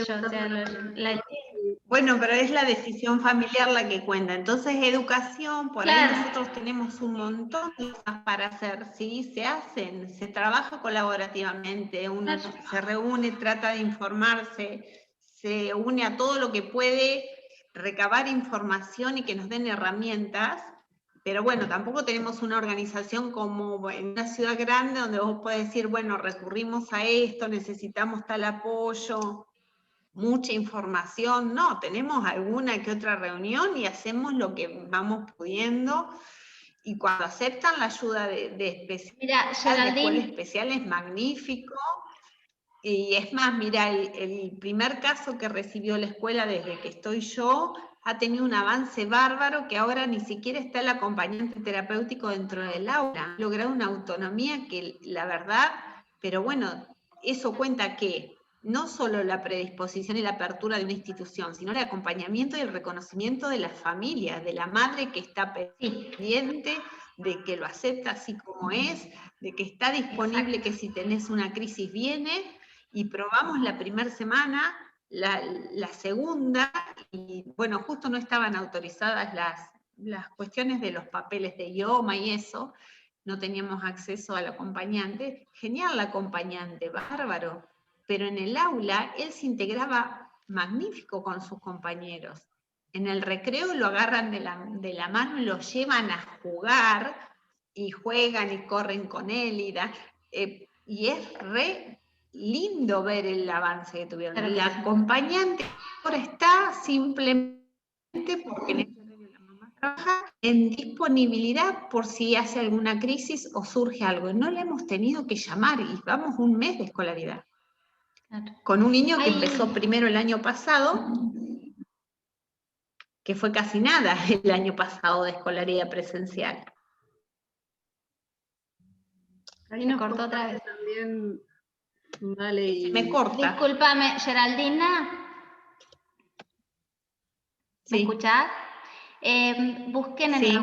Bueno, pero es la decisión familiar la que cuenta. Entonces, educación, por ahí nosotros tenemos un montón de cosas para hacer, ¿sí? Se hacen, se trabaja colaborativamente, uno se reúne, trata de informarse, se une a todo lo que puede recabar información y que nos den herramientas, pero bueno, tampoco tenemos una organización como en una ciudad grande donde vos podés decir, bueno, recurrimos a esto, necesitamos tal apoyo, mucha información. No, tenemos alguna que otra reunión y hacemos lo que vamos pudiendo, y cuando aceptan la ayuda de escuela especial es magnífico. Y es más, mira, el primer caso que recibió la escuela desde que estoy yo ha tenido un avance bárbaro, que ahora ni siquiera está el acompañante terapéutico dentro del aula. Ha logrado una autonomía que, la verdad, pero bueno, eso cuenta que no solo la predisposición y la apertura de una institución, sino el acompañamiento y el reconocimiento de la familia, de la madre que está pendiente, de que lo acepta así como es, de que está disponible, que si tenés una crisis viene. Y probamos la primera semana, la segunda, y bueno, justo no estaban autorizadas las cuestiones de los papeles de idioma y eso, no teníamos acceso al acompañante. Genial el acompañante, bárbaro. pero en el aula él se integraba magnífico con sus compañeros. En el recreo lo agarran de la mano y lo llevan a jugar, y juegan y corren con él, y es re lindo ver el avance que tuvieron. Claro que El sí. acompañante ahora está simplemente porque en este horario la mamá trabaja en disponibilidad por si hace alguna crisis o surge algo. No le hemos tenido que llamar y vamos un mes de escolaridad. Claro. Con un niño que Ay. empezó primero el año pasado, que fue casi nada el año pasado de escolaridad presencial. Ahí Se nos cortó otra comparte vez. también, vale, y Me corta. Discúlpame, Geraldina, ¿me Sí. escuchás? Busquen Sí.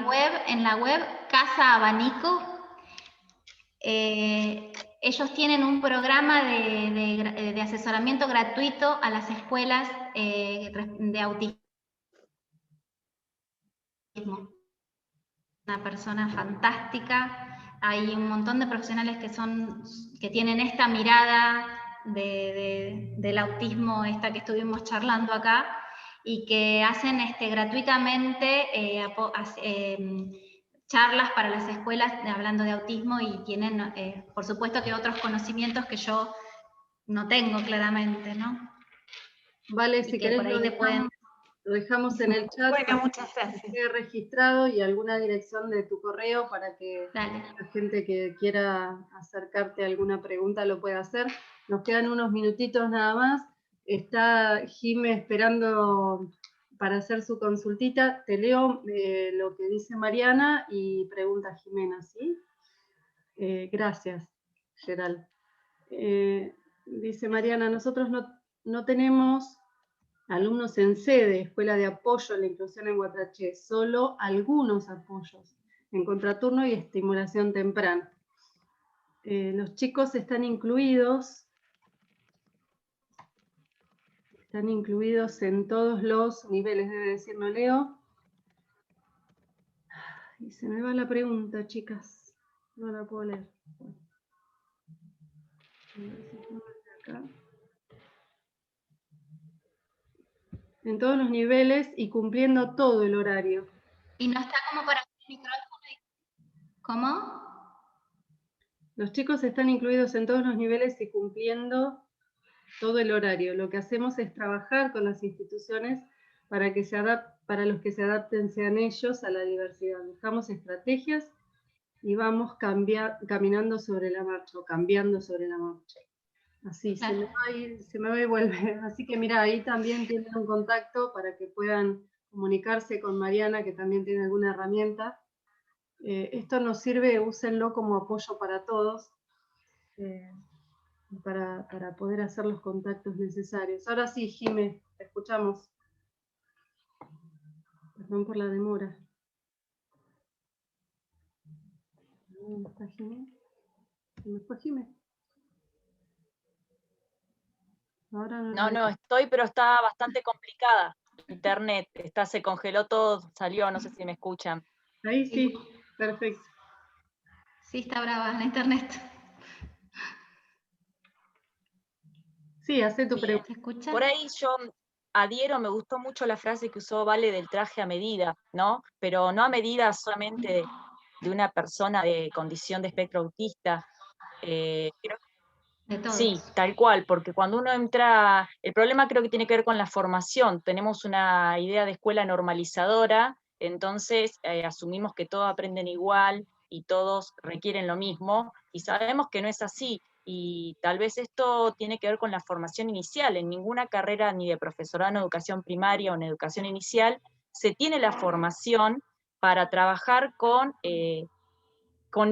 en la web Casa Abanico. Ellos tienen un programa de asesoramiento gratuito a las escuelas de autismo. Una persona fantástica. Hay un montón de profesionales que tienen esta mirada del autismo, esta que estuvimos charlando acá, y que hacen gratuitamente charlas para las escuelas hablando de autismo, y tienen, por supuesto, que otros conocimientos que yo no tengo claramente, ¿no? Vale, si querés lo dejamos en el chat. Bueno, muchas gracias. Que quede registrado, y alguna dirección de tu correo para que la gente que quiera acercarte a alguna pregunta lo pueda hacer. Nos quedan unos minutitos nada más. Está Jime esperando para hacer su consultita. Te leo lo que dice Mariana y pregunta Jimena, ¿sí? Gracias, Gerald. Dice Mariana, nosotros no tenemos alumnos en sede, escuela de apoyo a la inclusión en Guatraché, solo algunos apoyos en contraturno y estimulación temprana. Los chicos están incluidos en todos los niveles, debe decirlo Leo. Y se me va la pregunta, chicas, no la puedo leer. A ver si puedo ver acá. En todos los niveles y cumpliendo todo el horario. Y no está como para el micrófono. ¿Cómo? Los chicos están incluidos en todos los niveles y cumpliendo todo el horario. Lo que hacemos es trabajar con las instituciones para los que se adapten sean ellos a la diversidad. Buscamos estrategias y vamos caminando sobre la marcha, o cambiando sobre la marcha. Así, claro. se me va y vuelve. Así que mira, ahí también tienen un contacto para que puedan comunicarse con Mariana, que también tiene alguna herramienta. Esto nos sirve, úsenlo como apoyo para todos, para poder hacer los contactos necesarios. Ahora sí, Jime, te escuchamos. Perdón por la demora. ¿Dónde está Jime? ¿Dónde fue Jime? Ahora no, estoy, pero está bastante complicada. Internet, se congeló todo, salió, no sé si me escuchan. Ahí sí, perfecto. Sí, está brava la internet. Sí, hace tu pregunta. ¿Se escucha? Por ahí yo adhiero, me gustó mucho la frase que usó Vale del traje a medida, ¿no? Pero no a medida solamente de una persona de condición de espectro autista. Creo sí, tal cual, porque cuando uno entra, el problema creo que tiene que ver con la formación. Tenemos una idea de escuela normalizadora, entonces asumimos que todos aprenden igual y todos requieren lo mismo, y sabemos que no es así, y tal vez esto tiene que ver con la formación inicial. En ninguna carrera, ni de profesorado en educación primaria o en educación inicial, se tiene la formación para trabajar con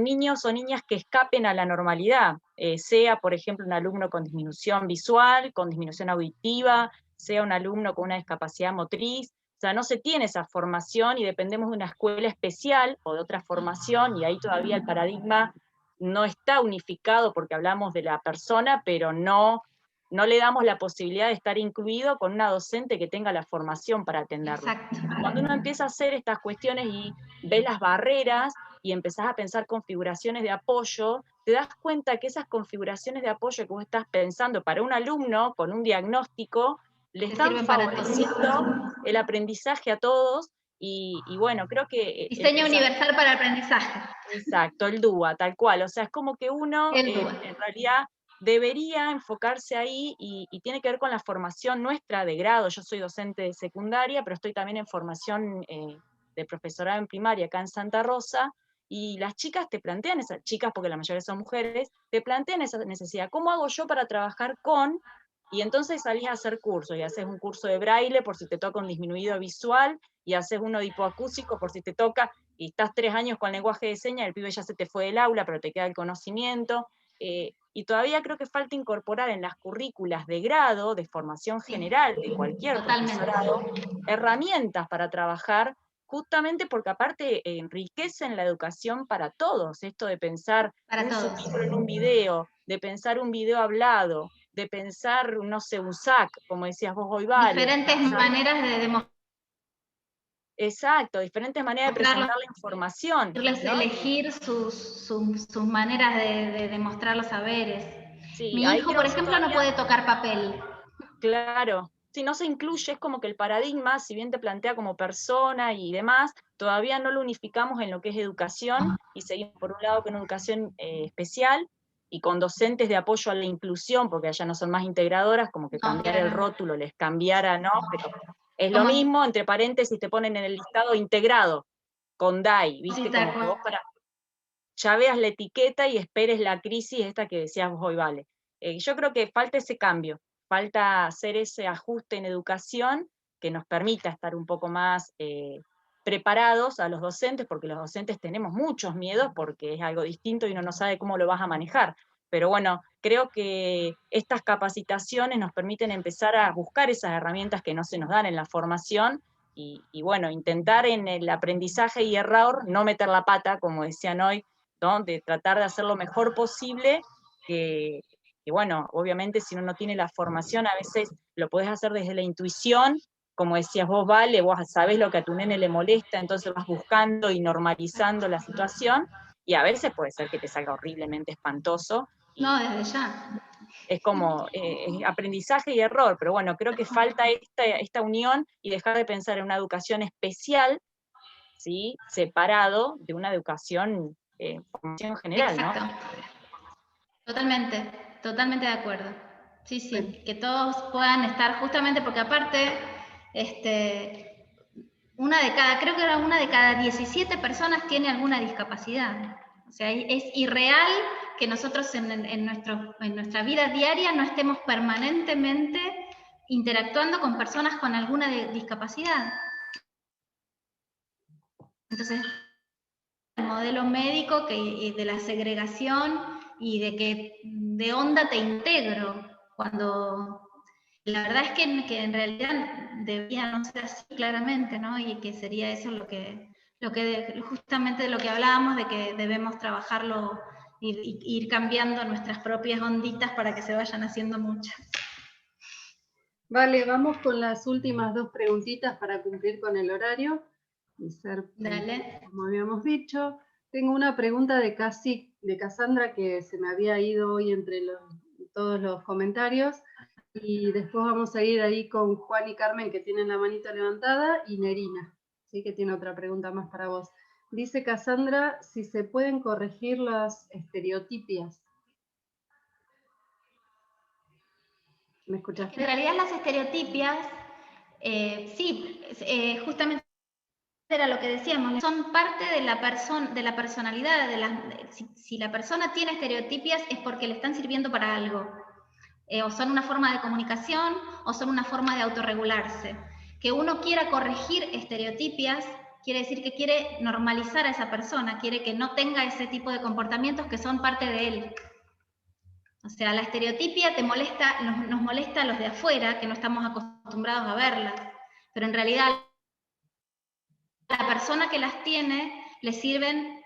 niños o niñas que escapen a la normalidad, sea, por ejemplo, un alumno con disminución visual, con disminución auditiva, sea un alumno con una discapacidad motriz. O sea, no se tiene esa formación y dependemos de una escuela especial o de otra formación, y ahí todavía el paradigma no está unificado porque hablamos de la persona, pero no le damos la posibilidad de estar incluido con una docente que tenga la formación para atenderlo. Exacto. Cuando uno empieza a hacer estas cuestiones y ve las barreras, y empezás a pensar configuraciones de apoyo, te te das cuenta que esas configuraciones de apoyo que vos estás pensando para un alumno con un diagnóstico, le están favoreciendo el aprendizaje a todos, y bueno, creo que... Diseño universal para el aprendizaje. Exacto, el DUA, tal cual. O sea, es como que uno en realidad debería enfocarse ahí, y tiene que ver con la formación nuestra de grado. Yo soy docente de secundaria, pero estoy también en formación de profesorado en primaria acá en Santa Rosa, y las chicas te plantean, esas chicas, porque la mayoría son mujeres, te plantean esa necesidad. ¿Cómo hago yo para trabajar con? Y entonces salís a hacer cursos, y haces un curso de braille por si te toca un disminuido visual, y haces uno de hipoacúsico por si te toca, y estás 3 años con lenguaje de señas, el pibe ya se te fue del aula, pero te queda el conocimiento. Y todavía creo que falta incorporar en las currículas de grado, de formación general, de cualquier profesorado, herramientas para trabajar, justamente porque aparte enriquecen la educación para todos. Esto de pensar un subtítulo en un video, de pensar un video hablado, de pensar, no sé, un SAC, como decías vos hoy, Vale. Diferentes maneras de demostrar. Exacto, diferentes maneras de presentar la información, ¿no? Elegir sus maneras de demostrar los saberes. Sí, Mi hijo, por ejemplo, no puede tocar papel. Claro, si no se incluye, es como que el paradigma, si bien te plantea como persona y demás, todavía no lo unificamos en lo que es educación, y seguimos por un lado con educación especial, y con docentes de apoyo a la inclusión, porque allá no son más integradoras, como que cambiar el rótulo les cambiara, ¿no? Pero es lo mismo, entre paréntesis te ponen en el listado integrado, con DAI, ¿viste? Sí, como que vos ya veas la etiqueta y esperes la crisis esta que decías vos hoy, Vale. Yo creo que falta ese cambio, falta hacer ese ajuste en educación que nos permita estar un poco más preparados a los docentes, porque los docentes tenemos muchos miedos, porque es algo distinto y uno no sabe cómo lo vas a manejar. Pero bueno, creo que estas capacitaciones nos permiten empezar a buscar esas herramientas que no se nos dan en la formación, y bueno, intentar en el aprendizaje y error no meter la pata, como decían hoy, ¿no? De tratar de hacer lo mejor posible, que bueno, obviamente si uno no tiene la formación, a veces lo podés hacer desde la intuición, como decías vos, Vale, vos sabés lo que a tu nene le molesta, entonces vas buscando y normalizando la situación, y a veces puede ser que te salga horriblemente espantoso. No, desde ya. Es como aprendizaje y error, pero bueno, creo que falta esta unión, y dejar de pensar en una educación especial, ¿sí? Separado de una educación formación general, exacto. ¿no? Totalmente de acuerdo. Sí, que todos puedan estar, justamente porque aparte, creo que una de cada 17 personas tiene alguna discapacidad. O sea, es irreal que nosotros en nuestra vida diaria no estemos permanentemente interactuando con personas con alguna discapacidad. Entonces, el modelo médico de la segregación y de que de onda te integro, cuando la verdad es que en realidad debía no ser así claramente, ¿no? Y que sería eso justamente de lo que hablábamos, de que debemos trabajarlo, ir cambiando nuestras propias onditas para que se vayan haciendo muchas. Vale, vamos con las últimas 2 preguntitas para cumplir con el horario y ser, como habíamos dicho. Tengo una pregunta de Cassandra, que se me había ido hoy entre todos los comentarios, y después vamos a ir ahí con Juan y Carmen, que tienen la manita levantada, y Nerina, ¿sí? Que tiene otra pregunta más para vos. Dice Cassandra si se pueden corregir las estereotipias. ¿Me escuchaste? En realidad las estereotipias, sí, justamente era lo que decíamos, son parte de la personalidad. Si la persona tiene estereotipias es porque le están sirviendo para algo. O son una forma de comunicación, o son una forma de autorregularse. Que uno quiera corregir estereotipias quiere decir que quiere normalizar a esa persona, quiere que no tenga ese tipo de comportamientos que son parte de él. O sea, la estereotipia nos molesta a los de afuera, que no estamos acostumbrados a verla, pero en realidad a la persona que las tiene le sirven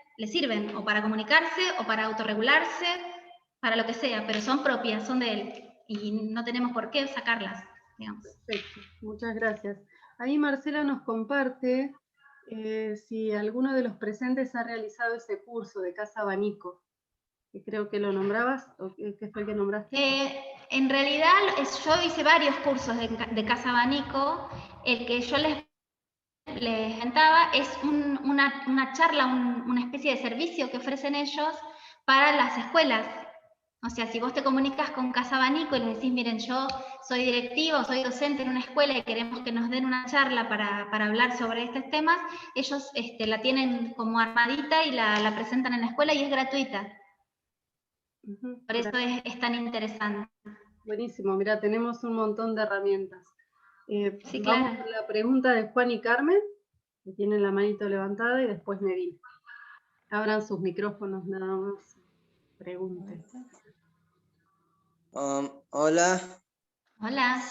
o para comunicarse o para autorregularse, para lo que sea, pero son propias, son de él, y no tenemos por qué sacarlas, digamos. Perfecto, muchas gracias. Ahí Marcela nos comparte si alguno de los presentes ha realizado ese curso de Casa Abanico. que creo que lo nombrabas, o qué fue el que nombraste. En realidad, yo hice varios cursos de Casa Abanico. El que yo les comentaba es una charla, una especie de servicio que ofrecen ellos para las escuelas. O sea, si vos te comunicas con Casa Abanico y les decís, miren, yo soy directiva o soy docente en una escuela y queremos que nos den una charla para hablar sobre estos temas, ellos la tienen como armadita y la presentan en la escuela y es gratuita. Por eso es tan interesante. Buenísimo, mira, tenemos un montón de herramientas. Sí, vamos claro. con la pregunta de Juan y Carmen, que tienen la manito levantada, y después Neville. Abran sus micrófonos nada más. Pregunten. Hola. Hola.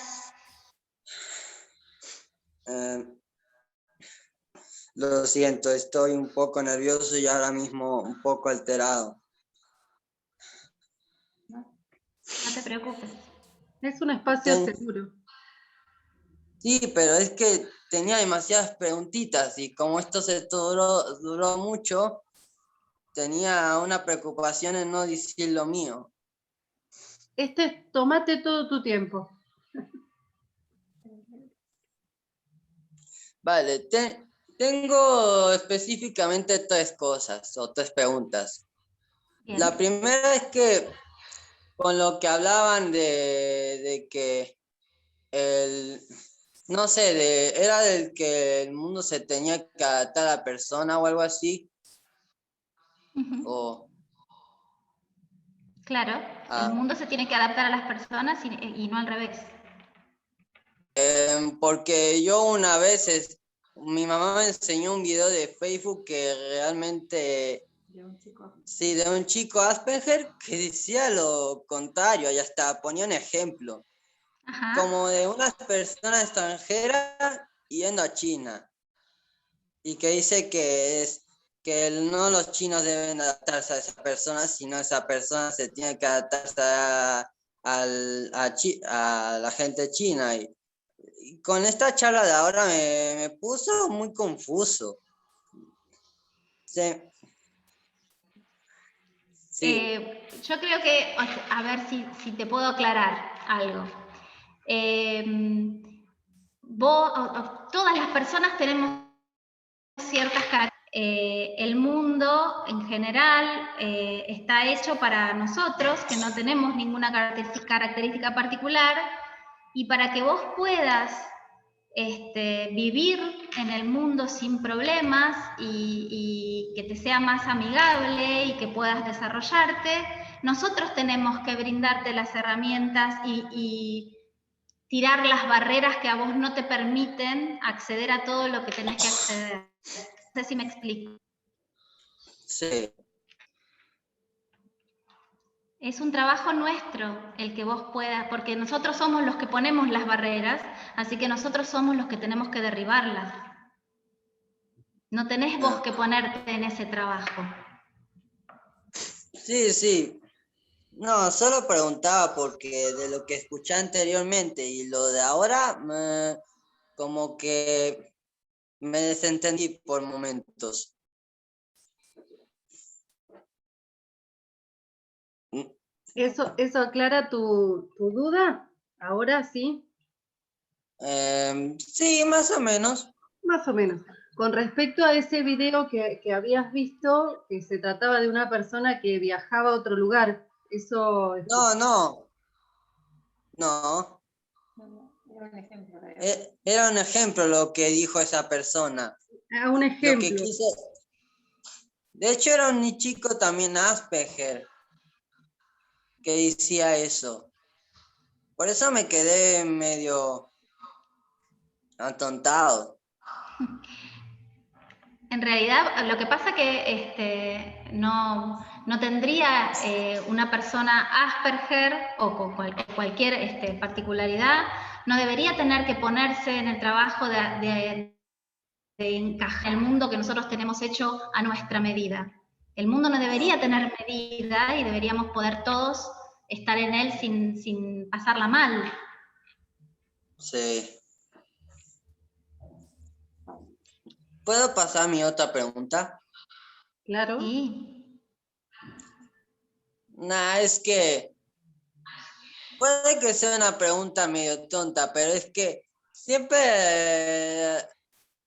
Lo siento, estoy un poco nervioso y ahora mismo un poco alterado. No te preocupes. Es un espacio seguro. Sí, pero es que tenía demasiadas preguntitas y como esto duró mucho, tenía una preocupación en no decir lo mío. Tómate todo tu tiempo. Vale, tengo específicamente 3 cosas o 3 preguntas. Bien. La primera es que con lo que hablaban de que no sé, era del que el mundo se tenía que adaptar a la persona o algo así. Claro, el mundo se tiene que adaptar a las personas y no al revés. Porque yo una vez, mi mamá me enseñó un video de Facebook que realmente... Sí, de un chico Asperger que decía lo contrario, y hasta ponía un ejemplo. Ajá. Como de una persona extranjera yendo a China. Y que dice que no los chinos deben adaptarse a esa persona, sino esa persona se tiene que adaptarse a la gente china. Y con esta charla de ahora me puso muy confuso. Sí. Sí. Yo creo que, a ver si te puedo aclarar algo. Todas las personas tenemos ciertas características. El mundo en general está hecho para nosotros, que no tenemos ninguna característica particular, y para que vos puedas vivir en el mundo sin problemas y que te sea más amigable y que puedas desarrollarte, nosotros tenemos que brindarte las herramientas y tirar las barreras que a vos no te permiten acceder a todo lo que tenés que acceder. No sé si me explico. Sí. Es un trabajo nuestro el que vos puedas, porque nosotros somos los que ponemos las barreras, así que nosotros somos los que tenemos que derribarlas. No tenés vos que ponerte en ese trabajo. Sí, sí. No, solo preguntaba porque de lo que escuché anteriormente y lo de ahora, como que me desentendí por momentos. ¿Eso aclara tu duda? ¿Ahora sí? Sí, más o menos. Más o menos. Con respecto a ese video que habías visto, que se trataba de una persona que viajaba a otro lugar, eso... No. Era un ejemplo lo que dijo esa persona. Ah, un ejemplo. Lo que quiso... De hecho, era un chico también Asperger que decía eso. Por eso me quedé medio atontado. En realidad, lo que pasa que no tendría una persona Asperger o con cualquier particularidad, no debería tener que ponerse en el trabajo de encajar el mundo que nosotros tenemos hecho a nuestra medida. El mundo no debería tener medida y deberíamos poder todos estar en él sin pasarla mal. Sí. ¿Puedo pasar mi otra pregunta? Claro. Sí. Nah, es que puede que sea una pregunta medio tonta, pero es que siempre,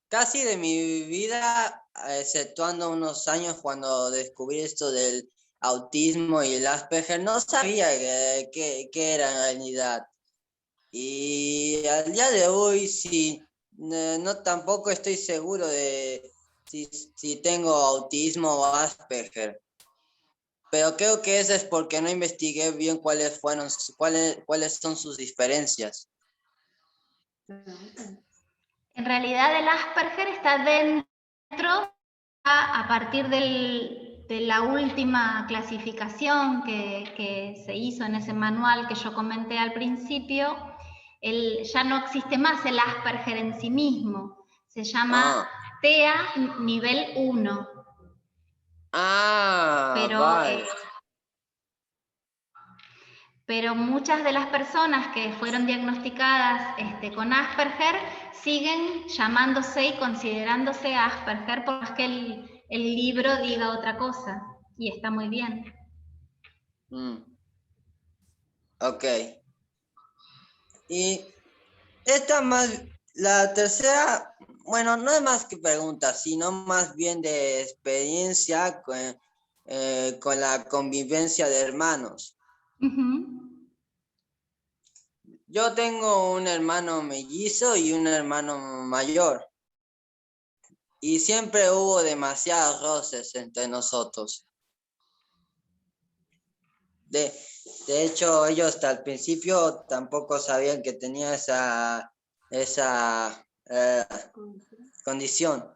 casi de mi vida, exceptuando unos años cuando descubrí esto del autismo y el Asperger, no sabía qué era en realidad. Y al día de hoy, sí, no tampoco estoy seguro de si tengo autismo o Asperger. Pero creo que eso es porque no investigué bien cuáles son sus diferencias. En realidad el Asperger está dentro, a partir de la última clasificación que se hizo en ese manual que yo comenté al principio, ya no existe más el Asperger en sí mismo, se llama TEA nivel 1. Pero, vale. pero muchas de las personas que fueron diagnosticadas con Asperger siguen llamándose y considerándose Asperger, por más que el libro diga otra cosa, y está muy bien. Ok. Y la tercera, bueno, no es más que pregunta, sino más bien de experiencia con la convivencia de hermanos. Yo tengo un hermano mellizo y un hermano mayor. Y siempre hubo demasiados roces entre nosotros. De hecho, ellos hasta el principio tampoco sabían que tenía esa condición.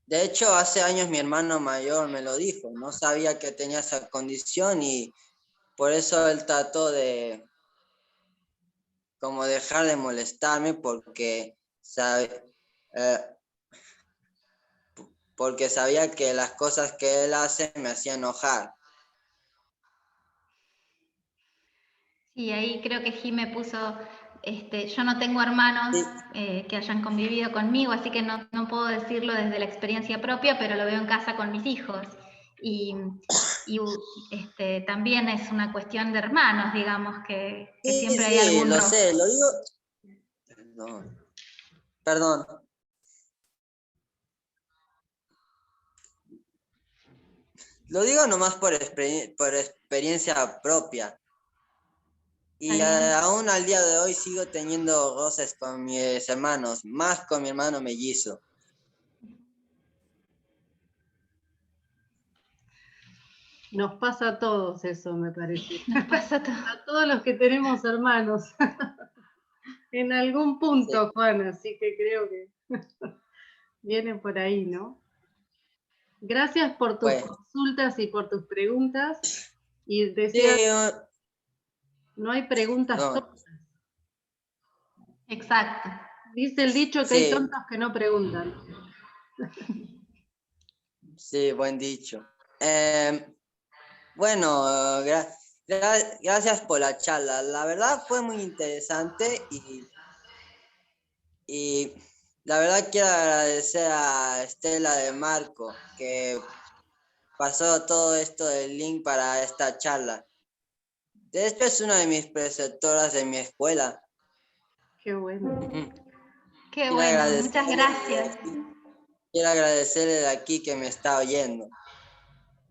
De hecho, hace años mi hermano mayor me lo dijo, no sabía que tenía esa condición y por eso él trató de como dejar de molestarme porque sabía que las cosas que él hace me hacían enojar. Sí, ahí creo que Jime puso, yo no tengo hermanos que hayan convivido conmigo, así que no puedo decirlo desde la experiencia propia, pero lo veo en casa con mis hijos. Y también es una cuestión de hermanos, digamos, que siempre hay algún lo roce. sé, lo digo... Perdón. Lo digo nomás por experiencia propia. Y aún al día de hoy sigo teniendo roces con mis hermanos, más con mi hermano mellizo. Nos pasa a todos eso, me parece. Nos pasa a todos. A todos los que tenemos hermanos. En algún punto, sí. Juan, así que creo que viene por ahí, ¿no? Gracias por tus consultas y por tus preguntas. Y decía, no hay preguntas tontas. Exacto. Dice el dicho que hay tontos que no preguntan. Sí, buen dicho. Bueno, gracias por la charla. La verdad fue muy interesante y la verdad quiero agradecer a Estela de Marco que pasó todo esto del link para esta charla. De hecho, es una de mis preceptoras de mi escuela. Qué bueno. Qué bueno, muchas gracias. Quiero agradecerle de aquí que me está oyendo.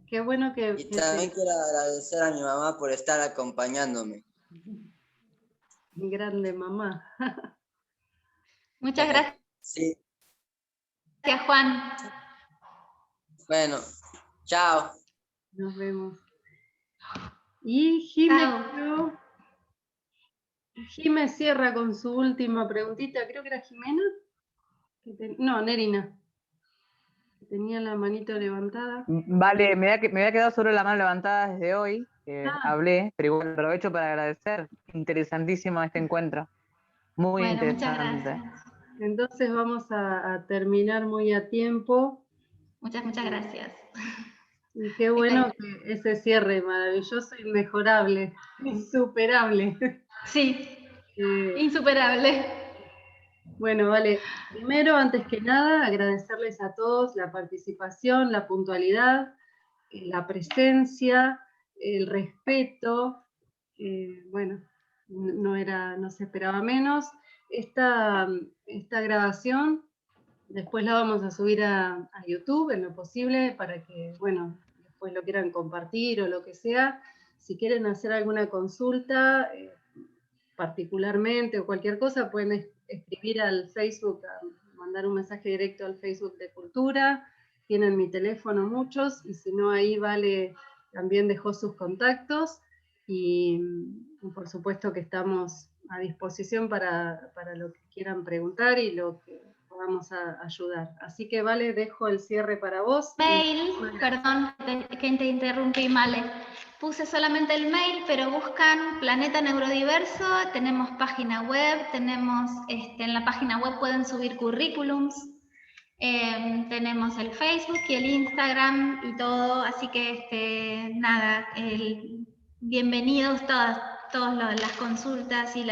Qué bueno que... Y también quiero agradecer a mi mamá por estar acompañándome. Grande mamá. Muchas gracias. Sí. Gracias, Juan. Bueno, chao. Nos vemos. Y Jime cierra con su última preguntita, creo que era Jimena. No, Nerina. Que tenía la manito levantada. Vale, me había quedado sobre la mano levantada desde hoy, que hablé, pero igual aprovecho para agradecer. Interesantísimo este encuentro. Muy interesante. Muchas gracias. Entonces vamos a terminar muy a tiempo. Muchas gracias. Y qué bueno que ese cierre maravilloso, inmejorable, insuperable. Sí, insuperable. Bueno, vale. Primero, antes que nada, agradecerles a todos la participación, la puntualidad. la presencia, el respeto, bueno, no se esperaba menos. Esta grabación después la vamos a subir a YouTube en lo posible para que, bueno, después lo quieran compartir o lo que sea. Si quieren hacer alguna consulta particularmente o cualquier cosa, pueden escribir al Facebook, mandar un mensaje directo al Facebook de Cultura. Tienen mi teléfono muchos, y si no, ahí Vale también dejó sus contactos, y por supuesto que estamos a disposición para lo que quieran preguntar y lo que podamos ayudar. Así que Vale, dejo el cierre para vos. Mail, perdón que te interrumpí, Male. Puse solamente el mail, pero buscan Planeta Neurodiverso, tenemos página web, tenemos, en la página web pueden subir currículums, tenemos el Facebook y el Instagram y todo, así que nada, bienvenidos todas las consultas y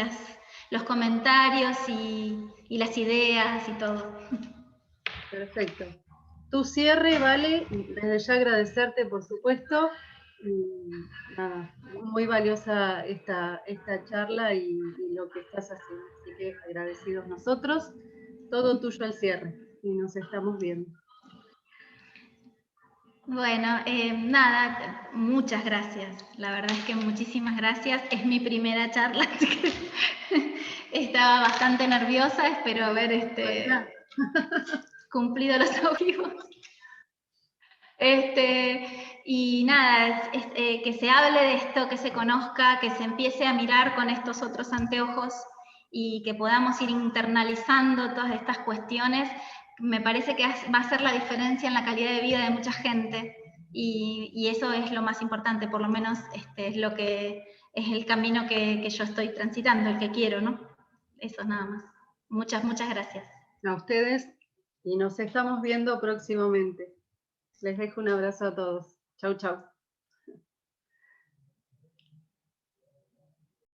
los comentarios y las ideas y todo. Perfecto. Tu cierre, Vale, desde ya agradecerte, por supuesto. Nada, muy valiosa esta charla y lo que estás haciendo, así que agradecidos nosotros. Todo tuyo al cierre, y nos estamos viendo. Bueno, nada, muchas gracias. La verdad es que muchísimas gracias. Es mi primera charla, así que estaba bastante nerviosa. Espero haber cumplido los objetivos. Y nada, que se hable de esto, que se conozca, que se empiece a mirar con estos otros anteojos y que podamos ir internalizando todas estas cuestiones. Me parece que va a hacer la diferencia en la calidad de vida de mucha gente, y eso es lo más importante, por lo menos es lo que es el camino que yo estoy transitando, el que quiero, ¿no? Eso nada más. Muchas gracias. A ustedes, y nos estamos viendo próximamente. Les dejo un abrazo a todos. Chau, chau.